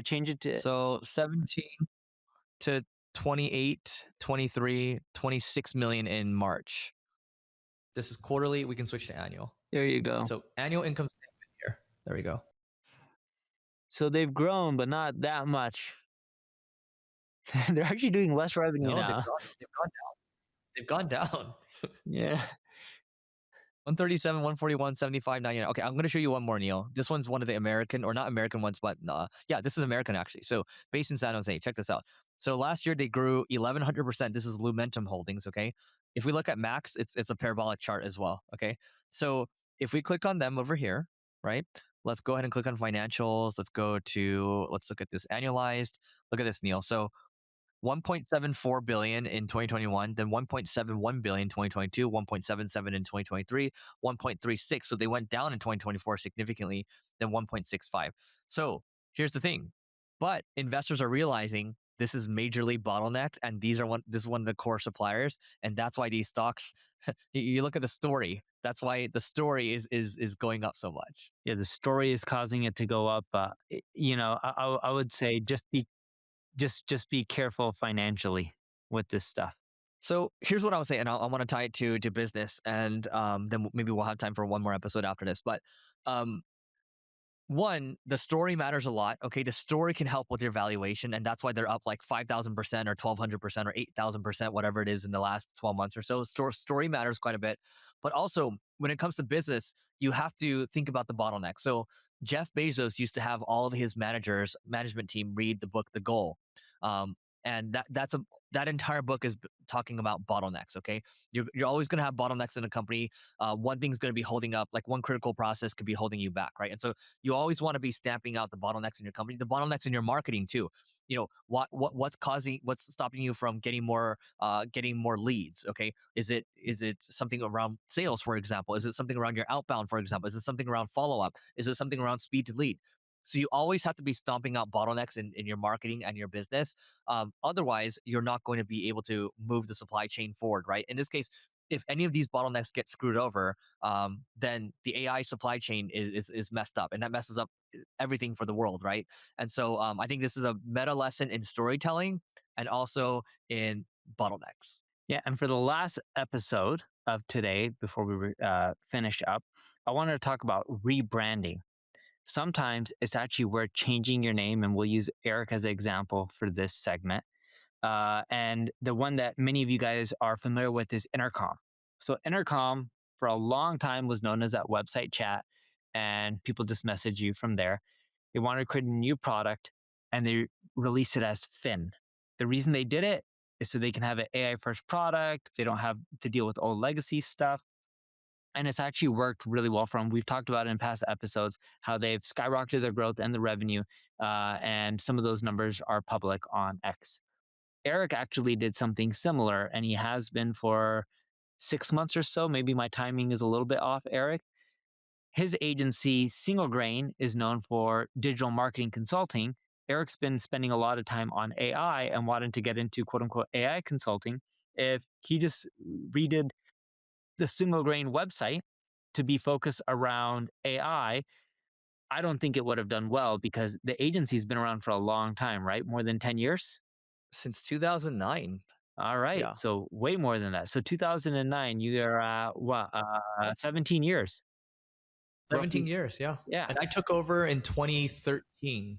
Change it to So 17 to 28, 23, 26 million in March. This is quarterly. We can switch to annual. there you go. So annual income statement here. There we go. So they've grown, but not that much. They're actually doing less revenue No, now. they've gone down. Yeah. 137, 141, 75, 99. Okay, I'm going to show you one more, Neil. This one's one of the American, or not American ones, but yeah, this is American actually. So based in San Jose, check this out. So last year they grew 1100%. This is Lumentum Holdings, okay? If we look at Max, it's a parabolic chart as well, okay? So if we click on them over here, right? Let's go ahead and click on financials. Let's look at this annualized. Look at this, Neil. So 1.74 billion in 2021, then 1.71 billion in 2022, 1.77 in 2023, 1.36. So they went down in 2024 significantly, then 1.65. So here's the thing. But investors are realizing this is majorly bottlenecked, and this is one of the core suppliers, and that's why these stocks. You look at the story. That's why the story is going up so much. Yeah, the story is causing it to go up. I would say just be careful financially with this stuff. So here's what I would say, and I want to tie it to business, and then maybe we'll have time for one more episode after this. But um, one, the story matters a lot. Okay, the story can help with your valuation, and that's why they're up like 5,000% or 1,200% or 8,000%, whatever it is in the last 12 months or so. Story matters quite a bit, but also when it comes to business, you have to think about the bottleneck. So Jeff Bezos used to have all of his management team read the book The Goal, um, and that entire book is talking about bottlenecks. Okay, you're always going to have bottlenecks in a company. One thing's going to be holding up, like one critical process could be holding you back, right? And so you always want to be stamping out the bottlenecks in your company, the bottlenecks in your marketing too. You know, what's stopping you from getting more leads? Okay, is it something around sales, for example? Is it something around your outbound, for example? Is it something around follow up? Is it something around speed to lead? So you always have to be stomping out bottlenecks in your marketing and your business. Otherwise, you're not going to be able to move the supply chain forward, right? In this case, if any of these bottlenecks get screwed over, then the AI supply chain is messed up, and that messes up everything for the world, right? And so I think this is a meta lesson in storytelling and also in bottlenecks. Yeah, and for the last episode of today, before we finish up, I wanted to talk about rebranding. Sometimes it's actually worth changing your name, and we'll use Eric as an example for this segment. And the one that many of you guys are familiar with is Intercom. So Intercom for a long time was known as that website chat, and people just message you from there. They wanted to create a new product, and they released it as Fin. The reason they did it is so they can have an AI first product. They don't have to deal with old legacy stuff. And it's actually worked really well for them. We've talked about it in past episodes how they've skyrocketed their growth and the revenue, and some of those numbers are public on X. Eric actually did something similar, and he has been for 6 months or so. Maybe my timing is a little bit off, Eric. His agency, Single Grain, is known for digital marketing consulting. Eric's been spending a lot of time on AI and wanted to get into quote unquote AI consulting. If he just redid the Single Grain website to be focused around I don't think it would have done well because the agency's been around for a long time, right? More than 10 years? Since 2009. All right. Yeah. So way more than that. So 2009, you're 17 years, 17 roughly. years, yeah. Yeah. And I took over in 2013.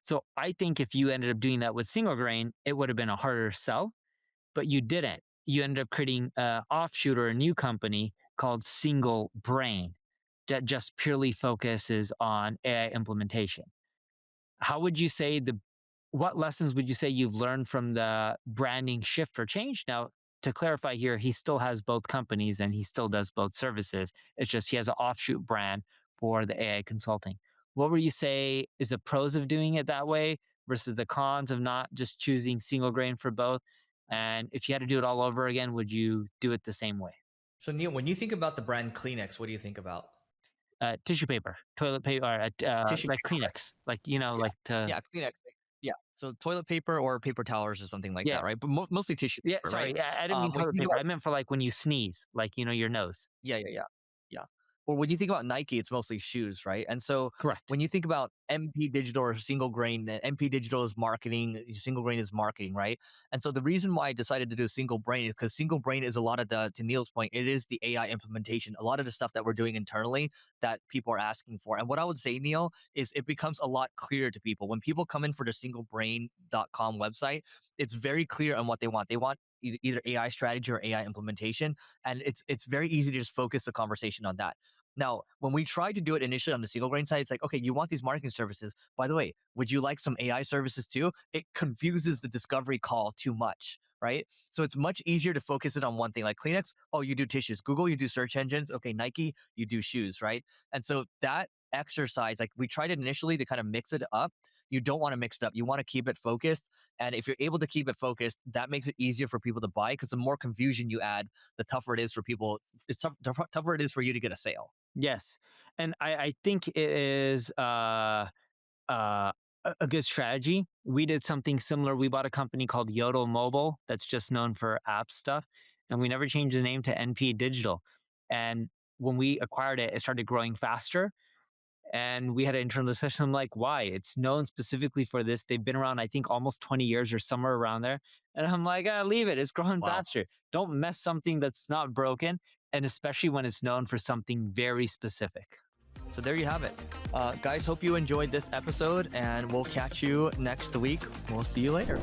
So I think if you ended up doing that with Single Grain, it would have been a harder sell, but you didn't. You ended up creating an offshoot or a new company called Single Brain that just purely focuses on AI implementation. How would you say what lessons would you say you've learned from the branding shift or change? Now, to clarify here, he still has both companies and he still does both services. It's just he has an offshoot brand for the AI consulting. What would you say is the pros of doing it that way versus the cons of not just choosing Single Grain for both? And if you had to do it all over again, would you do it the same way? So Neil, when you think about the brand Kleenex, what do you think about? Tissue paper, toilet paper, Tissue like paper, right? Kleenex, like Yeah. like to. Yeah, Kleenex. Yeah. So toilet paper or paper towels or something like Yeah, that, right? But mostly tissue yeah. paper, right? Sorry, I didn't mean When you toilet think paper. about I meant for like when you sneeze, like your nose. yeah, yeah, yeah. Yeah. or when you think about Nike, it's mostly shoes, right? And so Correct. when you think about MP Digital or single grain, MP Digital is marketing, single grain is marketing, right? And so the reason why I decided to do single brain is because single brain is a lot of to Neil's point, it is the AI implementation, a lot of the stuff that we're doing internally that people are asking for. And what I would say, Neil, is it becomes a lot clearer to people. When people come in for the singlebrain.com website, it's very clear on what they want. They want either AI strategy or AI implementation. And it's very easy to just focus the conversation on that. Now, when we tried to do it initially on the single grain side, it's like, okay, you want these marketing services. By the way, would you like some AI services too? It confuses the discovery call too much, right? So it's much easier to focus it on one thing. Like Kleenex, oh, you do tissues. Google, you do search engines. Okay, Nike, you do shoes, right? And so that exercise, like we tried it initially to kind of mix it up. You don't want to mix it up. You want to keep it focused. And if you're able to keep it focused, that makes it easier for people to buy because the more confusion you add, the tougher it is for people. The tougher it is for you to get a sale. Yes. And I think it is a good strategy. We did something similar. We bought a company called Yodel Mobile that's just known for app stuff. And we never changed the name to NP Digital. And when we acquired it, it started growing faster. And we had an internal discussion. I'm like, why? It's known specifically for this. They've been around, I think, almost 20 years or somewhere around there. And I'm like, leave it. It's growing Wow. faster. Don't mess something that's not broken. And especially when it's known for something very specific. So there you have it. Guys, hope you enjoyed this episode, and we'll catch you next week. We'll see you later.